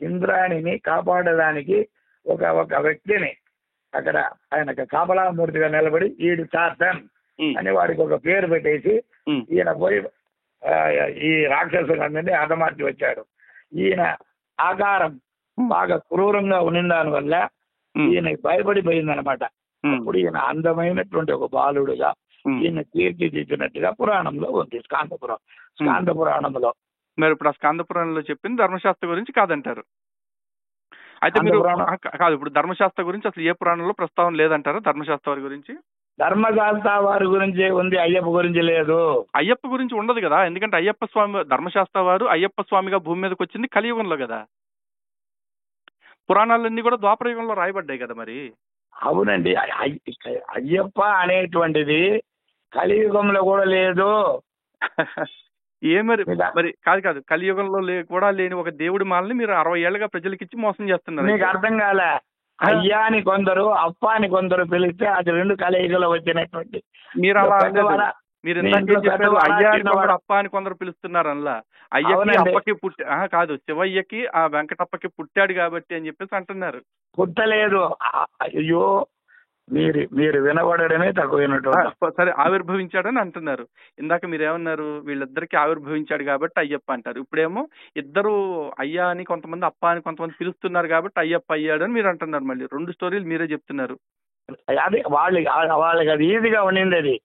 ఇంద్రాణిని కాపాడడానికి ఒక వ్యక్తిని అక్కడ ఆయన కాపలామూర్తిగా నిలబడి ఈడు చాతన్ అని వాడికి ఒక పేరు పెట్టేసి ఈయన పోయి ఈ రాక్షసులందరినీ హతమార్చి వచ్చాడు. ఈయన ఆకారం బాగా క్రూరంగా ఉన్న దాని వల్ల ఈయన భయపడిపోయిందనమాట. అప్పుడు ఈయన అందమైనటువంటి ఒక బాలుడుగా ఈయన తీర్చిదిద్దినట్టుగా పురాణంలో ఉంది. స్కాంద పురాణంలో. మరి ఇప్పుడు ఆ స్కాంద పురాణంలో చెప్పింది ధర్మశాస్త్ర గురించి కాదంటారు. అయితే మీరు కాదు, ఇప్పుడు ధర్మశాస్త్ర గురించి అసలు ఏ పురాణంలో ప్రస్తావన లేదంటారా ధర్మశాస్త్ర వారి గురించి? ధర్మశాస్త్ర వారి గురించి ఉంది, అయ్యప్ప గురించి లేదు. అయ్యప్ప గురించి ఉండదు కదా, ఎందుకంటే అయ్యప్ప స్వామి ధర్మశాస్త్ర వారు అయ్యప్ప స్వామిగా భూమి మీదకి వచ్చింది కలియుగంలో కదా. పురాణాలన్నీ కూడా ద్వాపర యుగంలో రాయబడ్డాయి కదా మరి. అవునండి, అయ్యప్ప అనేటువంటిది కలియుగంలో కూడా లేదు. మరి మరి కాదు కలియుగంలో కూడా లేని ఒక దేవుడి మాలని మీరు 60 ఏళ్ళగా ప్రజలకి ఇచ్చి మోసం చేస్తున్నారు. మీకు అర్థం కాలే? అయ్యా అని కొందరు, అప్ప అని కొందరు పిలిస్తే అది రెండు కలియుగంలో వచ్చినటువంటి. మీరు అలా మీరు ఇందాకే చెప్పారు అయ్యా అని కొందరు అప్ప అని కొందరు పిలుస్తున్నారు అలా. అయ్యకి అప్పకి కాదు, శివయ్యకి ఆ వెంకటప్పకి పుట్టాడు కాబట్టి అని చెప్పేసి అంటున్నారు. పుట్టలేదు. అయ్యో, మీరు వినబడమే తక్కువ. సరే, ఆవిర్భవించాడని అంటున్నారు. ఇందాక మీరు ఏమన్నారు? వీళ్ళిద్దరికి ఆవిర్భవించాడు కాబట్టి అయ్యప్ప అంటారు. ఇప్పుడేమో ఇద్దరు అయ్యా అని కొంతమంది, అప్ప అని కొంతమంది పిలుస్తున్నారు కాబట్టి అయ్యప్ప అయ్యాడు అని మీరు అంటున్నారు. మళ్ళీ రెండు స్టోరీలు మీరే చెప్తున్నారు. అదే వాళ్ళకి అది ఈజీగా ఉండింది. అది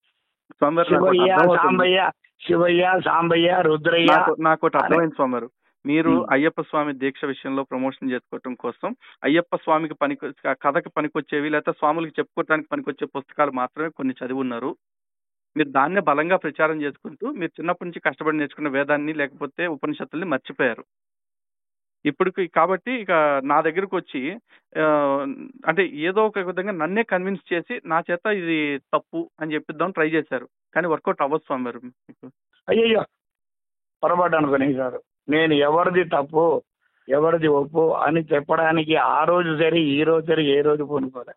శివయ్య సాంబయ్య రుద్రయ్య. నాకు అర్థమైంది స్వామి. మీరు అయ్యప్ప స్వామి దీక్ష విషయంలో ప్రమోషన్ చేసుకోవటం కోసం అయ్యప్ప స్వామికి కథకి పనికొచ్చేవి లేదా స్వాములకి చెప్పుకోవడానికి పనికొచ్చే పుస్తకాలు మాత్రమే కొన్ని చదివి ఉన్నారు. మీరు దాన్నే బలంగా ప్రచారం చేసుకుంటూ మీరు చిన్నప్పటి నుంచి కష్టపడి నేర్చుకున్న వేదాన్ని లేకపోతే ఉపనిషత్తుల్ని మర్చిపోయారు. ఇప్పుడు కాబట్టి ఇక నా దగ్గరకు వచ్చి అంటే ఏదో ఒక విధంగా నన్నే కన్విన్స్ చేసి నా చేత ఇది తప్పు అని చెప్పిద్దాం ట్రై చేశారు. కానీ వర్కౌట్ అవ్వదు స్వామి గారు. అయ్యో, పొరపాటు అనుకునే సార్. నేను ఎవరిది తప్పు ఎవరిది ఒప్పు అని చెప్పడానికి ఆ రోజు సరే ఈ రోజు సరే ఏ రోజు పూనుకోలే.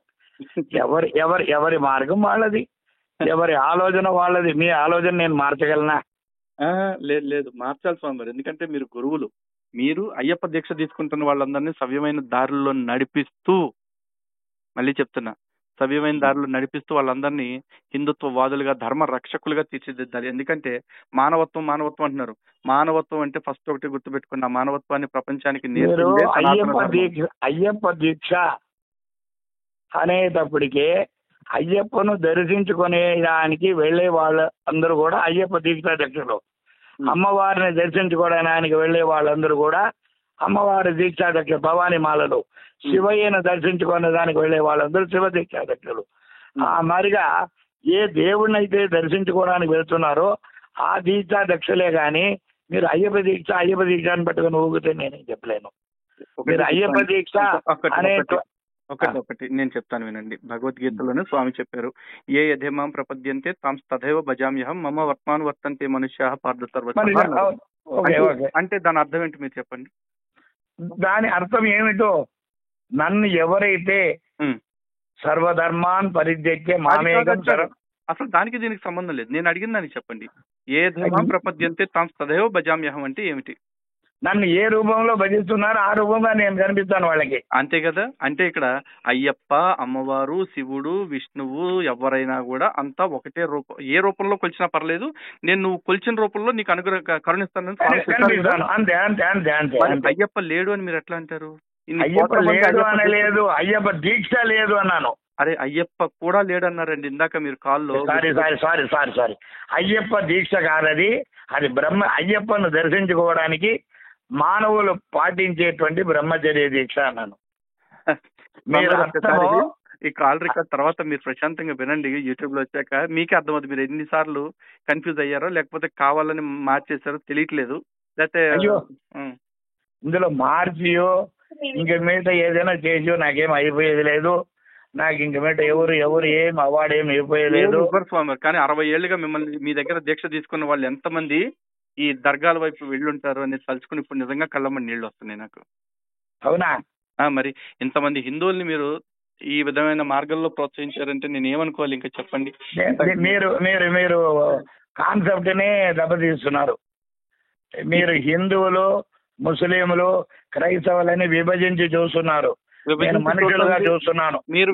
ఎవరి మార్గం వాళ్ళది, ఎవరి ఆలోచన వాళ్ళది. మీ ఆలోచన నేను మార్చగలనా? లేదు మార్చాలి స్వామి గారు. ఎందుకంటే మీరు గురువులు. మీరు అయ్యప్ప దీక్ష తీసుకుంటున్న వాళ్ళందరినీ సవ్యమైన దారుల్లో నడిపిస్తూ, మళ్ళీ చెప్తున్నా, సవ్యమైన దారిలో నడిపిస్తూ వాళ్ళందరినీ హిందుత్వవాదులుగా ధర్మ రక్షకులుగా తీర్చిదిద్దాలి. ఎందుకంటే మానవత్వం అంటున్నారు. మానవత్వం అంటే ఫస్ట్ ఒకటి గుర్తుపెట్టుకున్న, మానవత్వాన్ని ప్రపంచానికి అయ్యప్ప దీక్ష అనేటప్పటికే అయ్యప్పను దర్శించుకునేదానికి వెళ్లే వాళ్ళందరూ కూడా అయ్యప్ప దీక్షాధ్యక్షులు. అమ్మవారిని దర్శించుకోవడానికి వెళ్లే వాళ్ళందరూ కూడా అమ్మవారి దీక్షాధ్యక్షులు, భవానీ మాలలు. శివయ్యను దర్శించుకునే దానికి వెళ్లే వాళ్ళందరూ శివ దీక్షాధ్యక్షులు. మరిగా ఏ దేవుడిని అయితే దర్శించుకోవడానికి వెళ్తున్నారో ఆ దీక్షాధ్యక్షులే గాని మీరు అయ్యప్ప దీక్ష అని పట్టుకుని ఊగితే నేనేం చెప్పలేను. మీరు అయ్యప్ప దీక్ష అనే ఒకటి నేను చెప్తాను వినండి. భగవద్గీతలోనే స్వామి చెప్పారు, ఏ యథేమాం ప్రపద్యంతే తాం తథైవ భజామ్యహం మమ వర్తమాన్ వర్తంతే మనుష్యాః పార్థ సర్వస్వ. అంటే దాని అర్థం ఏంటి మీరు చెప్పండి. దాని అర్థం ఏమిటో, నన్ను ఎవరైతే సర్వధర్మాన్ పరిత్యజ్య మామేకం అసలు దానికి దీనికి సంబంధం లేదు. నేను అడిగిన దానికి చెప్పండి. ఏ ధర్మం ప్రపద్యంతే తాం తథైవ భజామ్యహం అంటే ఏమిటి? నన్ను ఏ రూపంలో భజిస్తున్నారో ఆ రూపంగా నేను కనిపిస్తాను వాళ్ళకి. అంతే కదా. అంటే ఇక్కడ అయ్యప్ప, అమ్మవారు, శివుడు, విష్ణువు ఎవరైనా కూడా అంతా ఒకటే రూపం. ఏ రూపంలో కొలిచినా పర్లేదు, నేను నువ్వు కొలిచిన రూపంలో నీకు కరుణిస్తాను. అయ్యప్ప లేడు అని మీరు ఎట్లా అంటారు? అయ్యప్ప లేడు అనలేదు, అయ్యప్ప దీక్ష లేదు అన్నాను. అరే అయ్యప్ప కూడా లేడన్నారండి ఇందాక మీరు కాల్లో. సారీ అయ్యప్ప దీక్ష కాదది, అది బ్రహ్మ. అయ్యప్పను దర్శించుకోవడానికి మానవులు పాటించేటువంటి బ్రహ్మచర్య దీక్ష అన్నాను. ఈ కాల్ రికార్డ్ తర్వాత మీరు ప్రశాంతంగా వినండి, యూట్యూబ్ లో వచ్చాక మీకే అర్థమవుతుంది మీరు ఎన్నిసార్లు కన్ఫ్యూజ్ అయ్యారో, లేకపోతే కావాలని మార్చేసారో తెలియట్లేదు. లేకపోతే ఇందులో మార్చియో ఇంక మీద ఏదైనా చేసియో నాకేం అయిపోయేది లేదు. నాకు ఇంక మీద ఎవరు ఏం అవార్డు ఏం అయిపోయలేదు. కానీ 60 ఏళ్ళుగా మిమ్మల్ని మీ దగ్గర దీక్ష తీసుకున్న వాళ్ళు ఎంతమంది ఈ దర్గాల వైపు వెళ్ళుంటారు అనేది తలుచుకుని ఇప్పుడు నిజంగా కళ్ళమ్మని నీళ్లు వస్తున్నాయి నాకు. అవునా? మరి ఇంతమంది హిందువుల్ని మీరు ఈ విధమైన మార్గంలో ప్రోత్సహించారంటే నేను ఏమనుకోవాలి ఇంకా చెప్పండి. మీరు కాన్సెప్ట్ నే దెబ్బతీస్తున్నారు. మీరు హిందువులు, ముస్లింలు, క్రైస్తవులని విభజించి చూస్తున్నారు. నేను మనుషులుగా చూస్తున్నాను. మీరు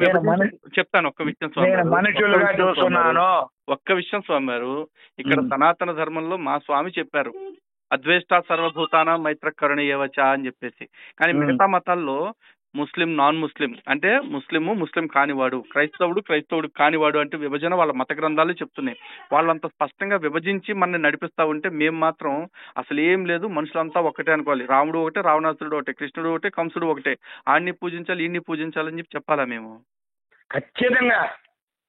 చెప్తాను ఒక్క విషయం స్వామి, నేను మనుషులుగా చూస్తున్నాను. ఒక్క విషయం స్వామి గారు, ఇక్కడ సనాతన ధర్మంలో మా స్వామి చెప్పారు అద్వేష్ట సర్వభూతానాం మైత్ర కరుణీయవచ అని చెప్పేసి. కానీ మిగతా మతాల్లో ముస్లిం, నాన్ ముస్లిం అంటే ముస్లిం కానివాడు, క్రైస్తవుడు కానివాడు అంటే విభజన వాళ్ళ మత గ్రంథాలు చెప్తున్నాయి. వాళ్ళంత స్పష్టంగా విభజించి మనల్ని నడిపిస్తా ఉంటే మేము మాత్రం అసలు ఏం లేదు, మనుషులంతా ఒకటే అనుకోవాలి. రాముడు ఒకటే, రావణాసురుడు ఒకటే, కృష్ణుడు ఒకటే, కంసుడు ఒకటే, ఆడిని పూజించాలి ఈయన్ని పూజించాలని చెప్పి చెప్పాలా మేము? ఖచ్చితంగా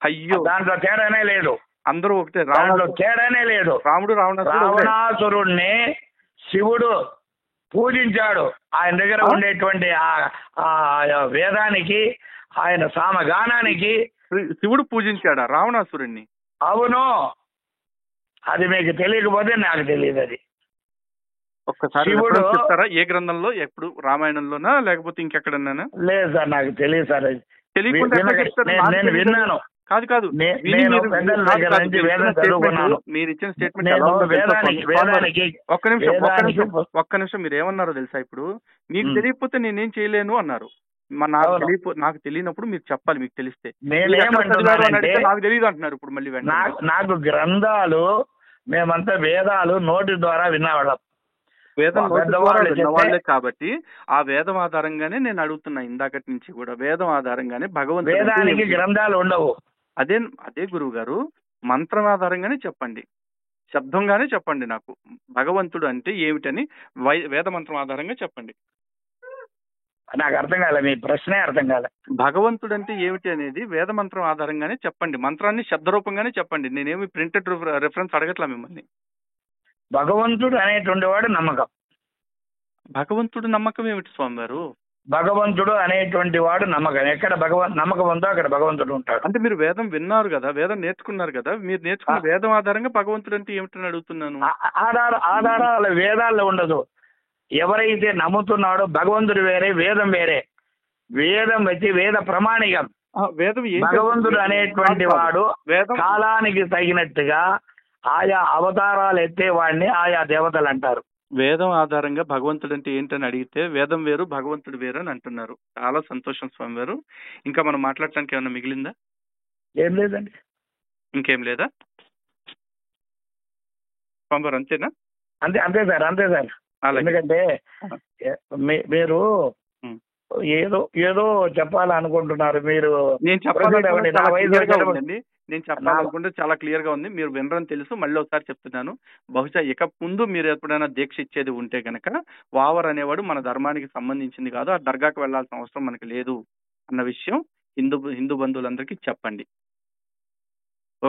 అయ్యో, దాంట్లో తేడానే లేదు, అందరూ ఒకటే. దాంట్లో తేడానే లేదు. రాముడు రావణాసురుణ్ణి శివుడు పూజించాడు. ఆయన దగ్గర ఉండేటువంటి ఆ వేదానికి, ఆయన సామగానానికి శివుడు పూజించాడా రావణాసురుణ్ణి? అవును. అది మీకు తెలియకపోతే నాకు తెలియదు. అది ఒక్కసారి చెప్తారా? ఏ గ్రంథంలో, ఎప్పుడు రామాయణంలోనా లేకపోతే ఇంకెక్కడన్నా? లేదు సార్, నాకు తెలియదు సార్. తెలియకుండా నేను విన్నాను. కాదు కాదు, నేను పెద్దల దగ్గర నుంచి వేదం చదువుకున్నాను. మీరు ఇచ్చిన స్టేట్మెంట్ ఒక్క నిమిషం మీరు ఏమన్నారో తెలుసా? ఇప్పుడు మీకు తెలియకపోతే నేనేం చేయలేను అన్నారు. నాకు తెలియనప్పుడు మీరు చెప్పాలి, మీకు తెలిస్తే. నాకు తెలియదు అంటున్నారు ఇప్పుడు మళ్ళీ. నాకు గ్రంథాలు, మేమంతా వేదాలు నోటి ద్వారా విన్నవాళ్ళం. వేదం విన్నవాళ్లే కాబట్టి ఆ వేదం ఆధారంగానే నేను అడుగుతున్నా ఇందాకటి నుంచి కూడా. వేదం ఆధారంగానే భగవంతునికి గ్రంథాలు ఉండవు. అదే గురువు గారు, మంత్రం ఆధారంగానే చెప్పండి, శబ్దంగానే చెప్పండి నాకు భగవంతుడు అంటే ఏమిటని. వేద మంత్రం ఆధారంగా చెప్పండి. నాకు అర్థం కాలే, మీ ప్రశ్నే అర్థం కాలే. భగవంతుడు అంటే ఏమిటి అనేది వేద మంత్రం ఆధారంగానే చెప్పండి, మంత్రాన్ని శబ్దరూపంగానే చెప్పండి. నేనేమి ప్రింటెడ్ రిఫరెన్స్ అడగట్లా మిమ్మల్ని. భగవంతుడు అనేటువంటి వాడు నమ్మకం. భగవంతుడు నమ్మకం ఏమిటి స్వామి గారు? భగవంతుడు అనేటువంటి వాడు నమ్మకం. ఎక్కడ నమ్మకం ఉందో అక్కడ భగవంతుడు ఉంటాడు. అంటే మీరు వేదం విన్నారు కదా, వేదం నేర్చుకున్నారు కదా, మీరు నేర్చుకున్న వేదం ఆధారంగా భగవంతుడు అంటే ఏమిటని అడుగుతున్నాను. ఆధారాలు వేదాల్లో ఉండదు. ఎవరైతే నమ్ముతున్నాడో భగవంతుడు వేరే, వేదం వేరే. వేదం వచ్చి వేద ప్రమాణికం. వేదం భగవంతుడు అనేటువంటి వాడు కాలానికి తగినట్టుగా ఆయా అవతారాలు ఎత్తే వాడిని ఆయా దేవతలు అంటారు. వేదం ఆధారంగా భగవంతుడు అంటే ఏంటని అడిగితే వేదం వేరు భగవంతుడు వేరు అని అంటున్నారు. చాలా సంతోషం స్వామి గారు. ఇంకా మనం మాట్లాడటానికి ఏమన్నా మిగిలిందా? ఏం లేదండి. ఇంకేం లేదా స్వామి గారు? అంతేనా? అంతే సార్. ఎందుకంటే మీరు ఏదో చెప్పాలనుకుంటున్నారు. మీరు నేను చెప్పాలనుకుంటే చాలా క్లియర్ గా ఉంది. మీరు వినరని తెలుసు, మళ్ళీ ఒకసారి చెప్తున్నాను. బహుశా ఇక ముందు మీరు ఎప్పుడైనా దీక్ష ఇచ్చేది ఉంటే కనుక వావర్ అనేవాడు మన ధర్మానికి సంబంధించింది కాదు, ఆ దర్గాకు వెళ్లాల్సిన అవసరం మనకి లేదు అన్న విషయం హిందూ బంధువులందరికీ చెప్పండి.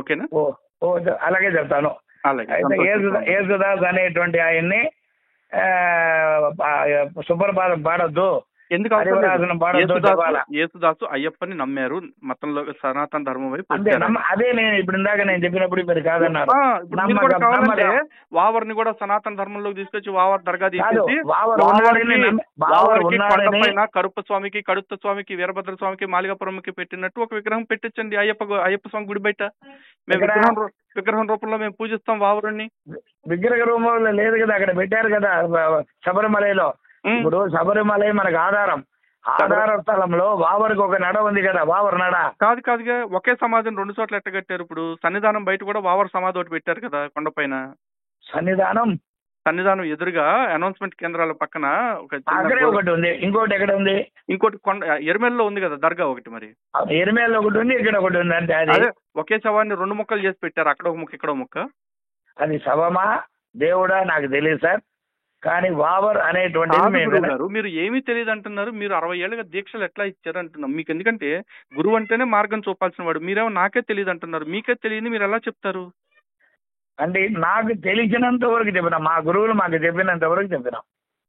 ఓకేనా? అలాగే చెప్తాను. యేసుదాస్ అనేటువంటి ఆయన్ని సుప్రభాతం పాడొద్దు. ఎందుకు? యేసుదాసు అయ్యప్పని నమ్మారు, మతంలో సనాతన ధర్మం వైపు. అదే నేను ఇప్పుడు ఇందాక నేను చెప్పినప్పుడు మీరు కాదన్నారు. వావర్ని కూడా సనాతన ధర్మంలోకి తీసుకొచ్చి వావర్ దర్గా తీసేసి కరుప్ప స్వామికి, కడుత్త స్వామికి, వీరభద్ర స్వామికి, మాలికాపురంకి పెట్టినట్టు ఒక విగ్రహం పెట్టించండి అయ్యప్ప స్వామి గుడి బయట. మేము విగ్రహం రూపంలో మేము పూజిస్తాం వావరుణ్ణి. విగ్రహ రూపంలో లేదు కదా, అక్కడ పెట్టారు కదా శబరిమలలో. ఇప్పుడు శబరిమల మనకు ఆధార స్థలంలో వావరికి ఒక నడ ఉంది కదా, వావర్ నడ. కాదుగా, ఒకే సమాధిని 2 చోట్ల ఎట్ట కట్టారు? ఇప్పుడు సన్నిధానం బయట కూడా వావర్ సమాధి ఒకటి పెట్టారు కదా కొండపైన. సన్నిధానం ఎదురుగా అనౌన్స్మెంట్ కేంద్రాల పక్కన ఒకటి ఉంది. ఇంకోటి ఎక్కడ ఉంది? ఇంకోటి ఎరిమేల్లో ఉంది కదా దర్గా ఒకటి. మరి ఎరిమేల్లో ఒకటి ఉంది, ఇక్కడ ఒకటి ఉంది. అంటే అదే ఒకే శవాన్ని 2 ముక్కలు చేసి పెట్టారు, అక్కడ ఒక ముక్క ఇక్కడ ఒక ముక్క. అది శవమా దేవుడా నాకు తెలియదు సార్. కానీ వావర్ అనేటువంటి మీరు ఏమీ తెలియదు అంటున్నారు. మీరు 60 ఏళ్ళుగా దీక్షలు ఎట్లా ఇచ్చారు అంటున్నాం మీకు. ఎందుకంటే గురువు అంటేనే మార్గం చూపాల్సిన వాడు. మీరేమో నాకే తెలియదు అంటున్నారు. మీకే తెలియని మీరు ఎలా చెప్తారు? అంటే నాకు తెలిసినంత వరకు చెప్పినా, మా గురువులు మాకు చెప్పినంత వరకు చెప్పినా.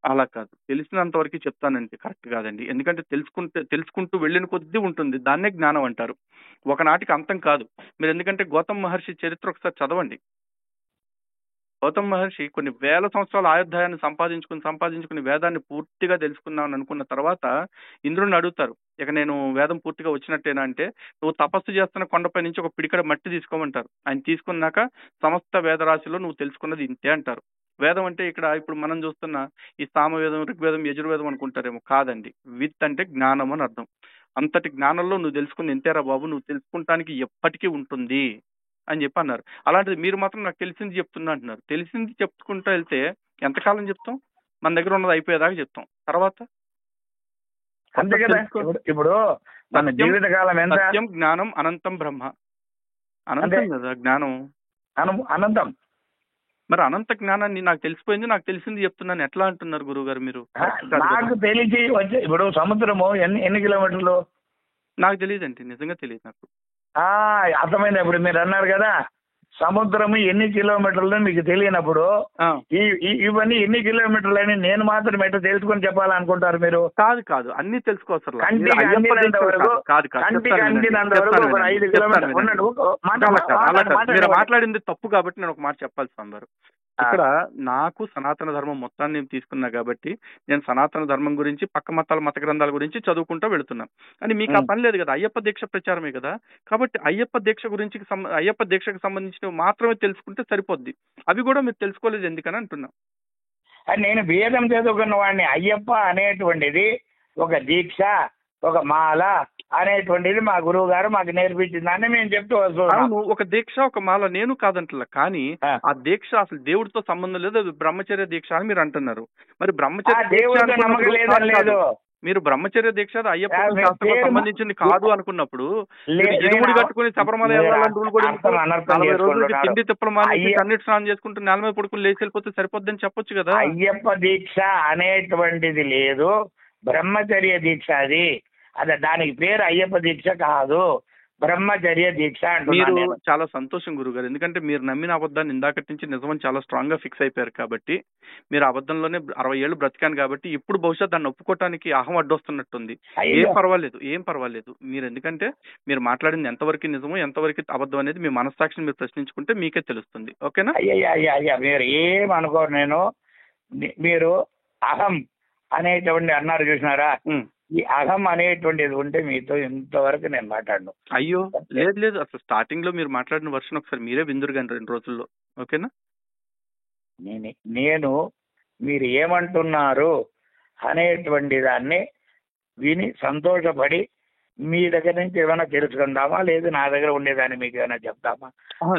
అలా కాదు, తెలిసినంత వరకు చెప్తానండి, కరెక్ట్ కాదండి. ఎందుకంటే తెలుసుకుంటూ వెళ్ళిన కొద్దీ ఉంటుంది, దాన్నే జ్ఞానం అంటారు. ఒకనాటికి అంతం కాదు. మీరు ఎందుకంటే గౌతమ్ మహర్షి చరిత్ర ఒకసారి చదవండి. గౌతమ్ మహర్షి కొన్ని వేల సంవత్సరాల ఆయుర్దాయాన్ని సంపాదించుకుని వేదాన్ని పూర్తిగా తెలుసుకున్నామని అనుకున్న తర్వాత ఇంద్రుడిని అడుగుతారు, ఇక నేను వేదం పూర్తిగా వచ్చినట్టేనా అంటే, నువ్వు తపస్సు చేస్తున్న కొండపై నుంచి ఒక పిడికడ మట్టి తీసుకోమంటారు. ఆయన తీసుకున్నాక సమస్త వేదరాశిలో నువ్వు తెలుసుకున్నది ఇంతే అంటారు. వేదం అంటే ఇప్పుడు మనం చూస్తున్న ఈ సామవేదం, ఋగ్వేదం, యజుర్వేదం అనుకుంటారేమో. కాదండి, విత్ అంటే జ్ఞానం అని అర్థం. అంతటి జ్ఞానంలో నువ్వు తెలుసుకుని ఎంతేరా బాబు, నువ్వు తెలుసుకుంటానికి ఎప్పటికీ ఉంటుంది అని చెప్పి అన్నారు. అలాంటిది మీరు మాత్రం నాకు తెలిసింది చెప్తున్నా అంటున్నారు. తెలిసింది చెప్పుకుంటూ వెళ్తే ఎంతకాలం చెప్తాం? మన దగ్గర ఉన్నది అయిపోయేదాకా చెప్తాం. తర్వాత ఇప్పుడు మన జీవితకాలం ఎంత? సత్యం, జ్ఞానం, అనంతం బ్రహ్మ. అనంతం కదా జ్ఞానం, అనంతం. మరి అనంత జ్ఞానాన్ని నాకు తెలిసిపోయింది, నాకు తెలిసింది చెప్తున్నాను ఎట్లా అంటున్నారు గురువు గారు మీరు? నాకు తెలిసి వచ్చే ఇప్పుడు సముద్రము ఎన్ని కిలోమీటర్లు? నాకు తెలియదండి, నిజంగా తెలియదు నాకు. అర్థమైంది. ఇప్పుడు మీరు అన్నారు కదా సముద్రము ఎన్ని కిలోమీటర్లు మీకు తెలియనప్పుడు ఇవన్నీ ఎన్ని కిలోమీటర్లు అని నేను మాత్రం ఎట్లా తెలుసుకొని చెప్పాలనుకుంటారు మీరు? కాదు అన్ని తెలుసుకోవచ్చు. కంటికి అందినంత వరకు 5 కిలోమీటర్లు. మీరు మాట్లాడింది తప్పు కాబట్టి నేను ఒక మాట చెప్పాలి స్వామి గారు. ఇక్కడ నాకు సనాతన ధర్మం మొత్తాన్ని నేను తీసుకున్నా కాబట్టి నేను సనాతన ధర్మం గురించి పక్క మతాల మత గ్రంథాల గురించి చదువుకుంటూ వెళుతున్నాను. అని మీకు ఆ పని లేదు కదా, అయ్యప్ప దీక్ష ప్రచారమే కదా. కాబట్టి అయ్యప్ప దీక్షకు సంబంధించినవి మాత్రమే తెలుసుకుంటే సరిపోద్ది. అవి కూడా మీరు తెలుసుకోలేదు ఎందుకని అంటున్నా. నేను వేదం చదువుకున్న వాడిని. అయ్యప్ప అనేటువంటిది ఒక దీక్ష, ఒక మాల అనేటువంటిది మా గురువు గారు మాకు నేర్పించిందని మేము చెప్తూ వస్తున్నాము. ఒక దీక్ష ఒక మాల నేను కాదంటలా, కానీ ఆ దీక్ష అసలు దేవుడితో సంబంధం లేదు, అది బ్రహ్మచర్య దీక్ష అని మీరు అంటున్నారు. మరి మీరు బ్రహ్మచర్య దీక్ష అయ్యప్ప శాస్త్రం సంబంధించింది కాదు అనుకున్నప్పుడు ఇరుముడి కట్టుకుని శబరిమల రూల్ కూడా 40 రోజులకి తిండి తిప్పలు మానేసి కన్నీటి స్నానం చేసుకుంటూ నేల మీద పడుకుని లేచి వెళ్ళిపోతే సరిపోద్దని చెప్పొచ్చు కదా. అయ్యప్ప దీక్ష అనేటువంటిది లేదు, బ్రహ్మచర్య దీక్ష. అది దానికి పేరు అయ్యప్ప దీక్ష కాదు, బ్రహ్మచర్య దీక్ష అంటున్నారు. మీరు చాలా సంతోషం గురుగారు, ఎందుకంటే మీరు నమ్మిన అబద్ధాన్ని ఇందాకటి నుంచి నిజమని చాలా స్ట్రాంగ్ గా ఫిక్స్ అయిపోయారు. కాబట్టి మీరు అబద్ధంలోనే 60 ఏళ్ళు బ్రతికాను కాబట్టి ఇప్పుడు బహుశా దాన్ని ఒప్పుకోవటానికి అహం అడ్డొస్తున్నట్టుంది. ఏం పర్వాలేదు మీరు, ఎందుకంటే మీరు మాట్లాడింది ఎంతవరకు నిజమో ఎంతవరకు అబద్ధం అనేది మీ మనస్సాక్షిని మీరు ప్రశ్నించుకుంటే మీకే తెలుస్తుంది. ఓకేనా? అయ్యా మీరు ఏమనుకోరు. నేను మీరు అహం అనేటువంటి అన్నారు చూసినారా, ఈ అహం అనేటువంటిది ఉంటే మీతో ఇంతవరకు నేను మాట్లాడను. అయ్యో లేదు అసలు స్టార్టింగ్ లో మీరు మాట్లాడిన వర్షన్ ఒకసారి మీరే విందురు కానీ 2 రోజుల్లో. ఓకేనా? నేను మీరు ఏమంటున్నారు అనేటువంటి దాన్ని విని సంతోషపడి మీ దగ్గర నుంచి ఏమైనా తెలుసుకుందామా, లేదు నా దగ్గర ఉండేదాన్ని మీకు ఏమైనా చెప్తామా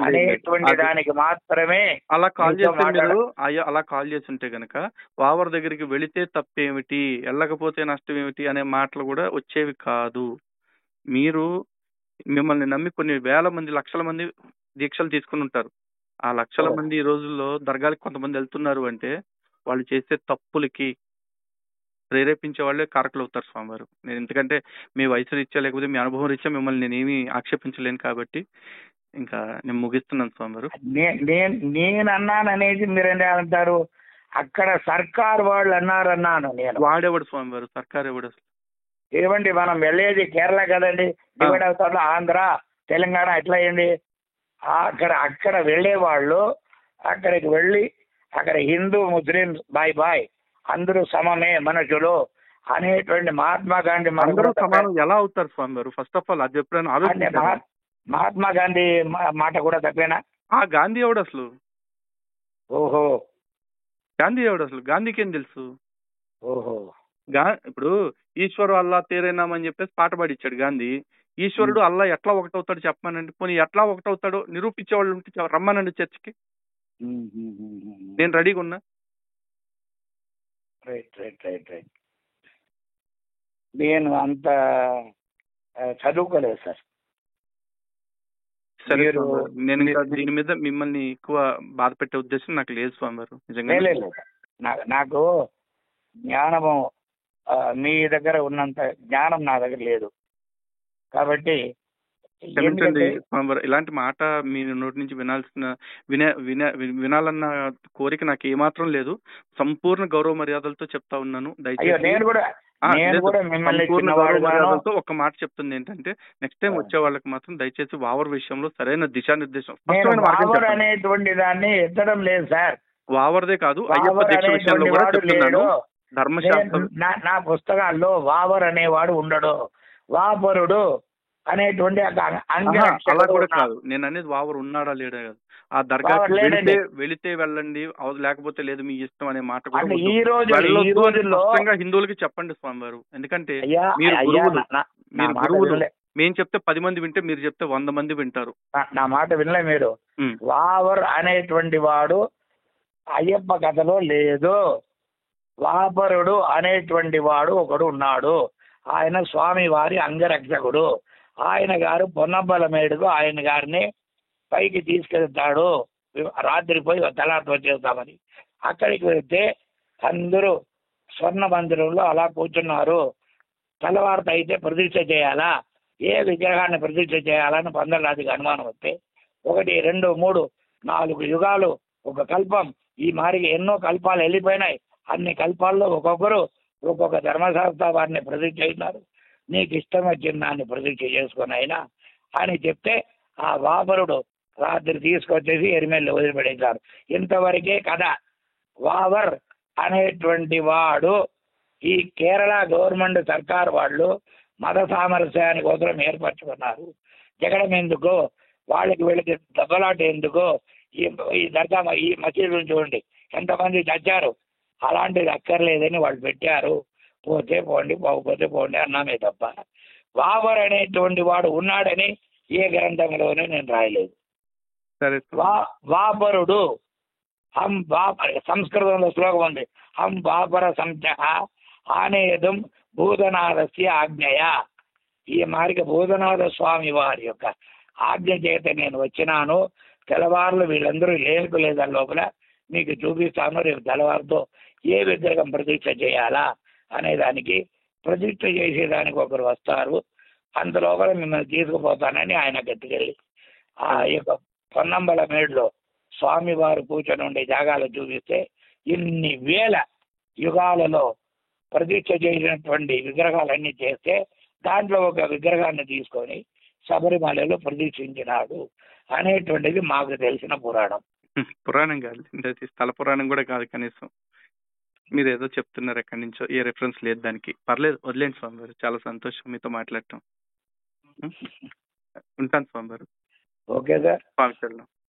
అనేటువంటి దానికి మాత్రమే. అలా కాల్ చేస్తే మీరు అలా కాల్ చేస్తుంటే గనక వావర్ దగ్గరికి వెళితే తప్పేమిటి, వెళ్ళకపోతే నష్టం ఏమిటి అనే మాటలు కూడా వచ్చేవి కాదు. మీరు మిమ్మల్ని నమ్మి కొన్ని వేల మంది లక్షల మంది దీక్షలు తీసుకుని ఉంటారు. ఆ లక్షల మంది ఈ రోజుల్లో దర్గాలకు కొంతమంది వెళ్తున్నారు అంటే వాళ్ళు చేసే తప్పులకి ప్రేరేపించే వాళ్ళే కారకులు అవుతారు స్వామివారు. నేను ఎందుకంటే మీ వయసు రీత్యా లేకపోతే మీ అనుభవం రీత్యా మిమ్మల్ని నేనేమి ఆక్షేపించలేను కాబట్టి ఇంకా నేను ముగిస్తున్నాను స్వామివారు. నేను అన్నాను అనేది మీరు అంటారు, అక్కడ సర్కార్ వాళ్ళు అన్నాను. నేను వాడేవాడు స్వామివారు, సర్కార్ ఎవడు అసలు? ఏమండి మనం వెళ్ళేది కేరళ కదండి, డివైడ్ అవుతాడు, ఆంధ్ర తెలంగాణ ఎట్లా అయింది? అక్కడ వెళ్ళే వాళ్ళు అక్కడికి వెళ్ళి అక్కడ హిందూ ముస్లిం బాయ్ అందరూ సమమే మనుషులు అనేటువంటి మహాత్మా గాంధీ సమానం ఎలా అవుతారు స్వామి గారు? ఫస్ట్ ఆఫ్ ఆల్ అది ఎప్పుడైనా మహాత్మా గాంధీ మాట కూడా తప్పేనా? గాంధీ ఎవడు అసలు? ఓహో, గాంధీ ఎవడు అసలు? గాంధీకి ఏం తెలుసు? ఓహో, ఇప్పుడు ఈశ్వరు అల్లా తేరేనామని చెప్పేసి పాట పాడిచ్చాడు గాంధీ. ఈశ్వరుడు అల్లా ఎట్లా ఒకటవుతాడు చెప్పానండి. పోనీ ఎట్లా ఒకటవుతాడో నిరూపించే వాళ్ళు ఉంటే రమ్మనండి చర్చికి, నేను రెడీగా ఉన్నా. రైట్. నేను అంత చదువుకోలేదు సార్. నేను దీని మీద మిమ్మల్ని ఎక్కువ బాధ పెట్టే ఉద్దేశం నాకు లేదు స్వామి గారు. నిజంగా నాకు జ్ఞానము మీ దగ్గర ఉన్నంత జ్ఞానం నా దగ్గర లేదు కాబట్టి ఇలాంటి మాట మీ నోటి నుంచి వినాలన్న కోరిక నాకు ఏమాత్రం లేదు. సంపూర్ణ గౌరవ మర్యాదలతో చెప్తా ఉన్నాను. దయచేసి మర్యాదలతో ఒక మాట చెప్తుంది ఏంటంటే, నెక్స్ట్ టైం వచ్చే వాళ్ళకి మాత్రం దయచేసి వావర్ విషయంలో సరైన దిశానిర్దేశం అనేటువంటి దాన్ని ఎత్తడం లేదు సార్. వావర్దే కాదు, అయ్యప్ప దీక్ష విషయంలో కూడా చెప్తున్నాను. ధర్మశాస్త్రం నా పుస్తకాల్లో వావర్ అనేవాడు ఉండడు, వాపరుడు అనేటువంటి అలా కూడా కాదు. నేను అనేది వావర్ ఉన్నాడా లేడా కాదు. ఆ దర్గా వెళితే వెళ్ళండి, లేకపోతే లేదు మీ ఇష్టం అనే మాట కూడా హిందువులకి చెప్పండి స్వామి వారు. ఎందుకంటే మీరు గురువులు, మేము చెప్తే 10 మంది వింటే, మీరు చెప్తే 100 మంది వింటారు. నా మాట వినలే మీరు. వావర్ అనేటువంటి వాడు అయ్యప్ప కథలో లేదు. వాపరుడు అనేటువంటి వాడు ఒకడు ఉన్నాడు. ఆయన స్వామి వారి అంగరక్షకుడు. ఆయన గారు పొన్నబ్బల మేడుకు ఆయన గారిని పైకి తీసుకెళ్తాడు. రాత్రి పోయి తెల్లారితో వచ్చేస్తామని. అక్కడికి వెళ్తే అందరూ స్వర్ణ మందిరంలో అలా కూర్చున్నారు. తెల్లవారితో అయితే ప్రతిష్ఠ చేయాలా, ఏ విగ్రహాన్ని ప్రతిష్ఠ చేయాలని పందలరాజుకి అనుమానం వస్తే 1, 2, 3, 4 యుగాలు ఒక కల్పం, ఈ మారికి ఎన్నో కల్పాలు వెళ్ళిపోయినాయి. అన్ని కల్పాల్లో ఒక్కొక్కరు ఒక్కొక్క ధర్మశాస్త్ర వారిని ప్రతిష్ఠ చేసినారు. నీకు ఇష్టం వచ్చిన దాన్ని ప్రతిష్ఠ చేసుకుని అయినా అని చెప్తే ఆ వాపరుడు రాత్రి తీసుకొచ్చేసి ఎరిమెల్లి వదిలిపెట్టేశారు. ఇంతవరకే కథ. వావర్ అనేటువంటి వాడు ఈ కేరళ గవర్నమెంట్ సర్కార్ వాళ్ళు మత సామరస్యాని కోసం ఏర్పరచుకున్నారు. జగడం ఎందుకు, వాళ్ళకి వీళ్ళకి దెబ్బలాట ఎందుకు, ఈ దర్గా ఈ మసీదులు చూడండి ఎంతమంది చచ్చారు, అలాంటిది అక్కర్లేదని వాళ్ళు పెట్టారు. పోతే పోండి, పోకపోతే పోండి అన్నామే తప్ప వావర్ అనేటువంటి వాడు ఉన్నాడని ఏ గ్రంథంలోనూ నేను రాయలేదు. వాపరుడు హం సంస్కృతంలో శ్లోకం ఉంది, హం వాపర సంచ ఆనేదం భూతనాథస్య ఆజ్ఞయ. ఈ మార్గ భూతనాథ స్వామి వారి యొక్క ఆజ్ఞ చేత నేను వచ్చినాను. తెల్లవారులు వీళ్ళందరూ లేని లోపల మీకు చూపిస్తాను. రేపు తెల్లవారుతో ఏ విగ్రహం ప్రతిష్ఠ చేయాలా అనే దానికి ప్రతిష్ఠ చేసేదానికి ఒకరు వస్తారు. అంతలోపల మిమ్మల్ని తీసుకుపోతానని ఆయన గట్టుకెళ్ళి ఆ యొక్క పొన్నంబల మేడులో స్వామివారు కూర్చొని ఉండే జాగాలు చూపిస్తే ఇన్ని వేల యుగాలలో ప్రతిష్ఠ చేసినటువంటి విగ్రహాలన్నీ చేస్తే దాంట్లో ఒక విగ్రహాన్ని తీసుకొని శబరిమలలో ప్రతిష్ఠించినాడు అనేటువంటిది మాకు తెలిసిన పురాణం. పురాణం కాదు, స్థల పురాణం కూడా కాదు. కనీసం మీరు ఏదో చెప్తున్నారు ఎక్కడి నుంచో, ఏ రిఫరెన్స్ లేదు దానికి. పర్లేదు, వదిలేండి స్వామి గారు. చాలా సంతోషం మీతో మాట్లాడటం. ఉంటాను స్వామి గారు. Okay sir. స్వామి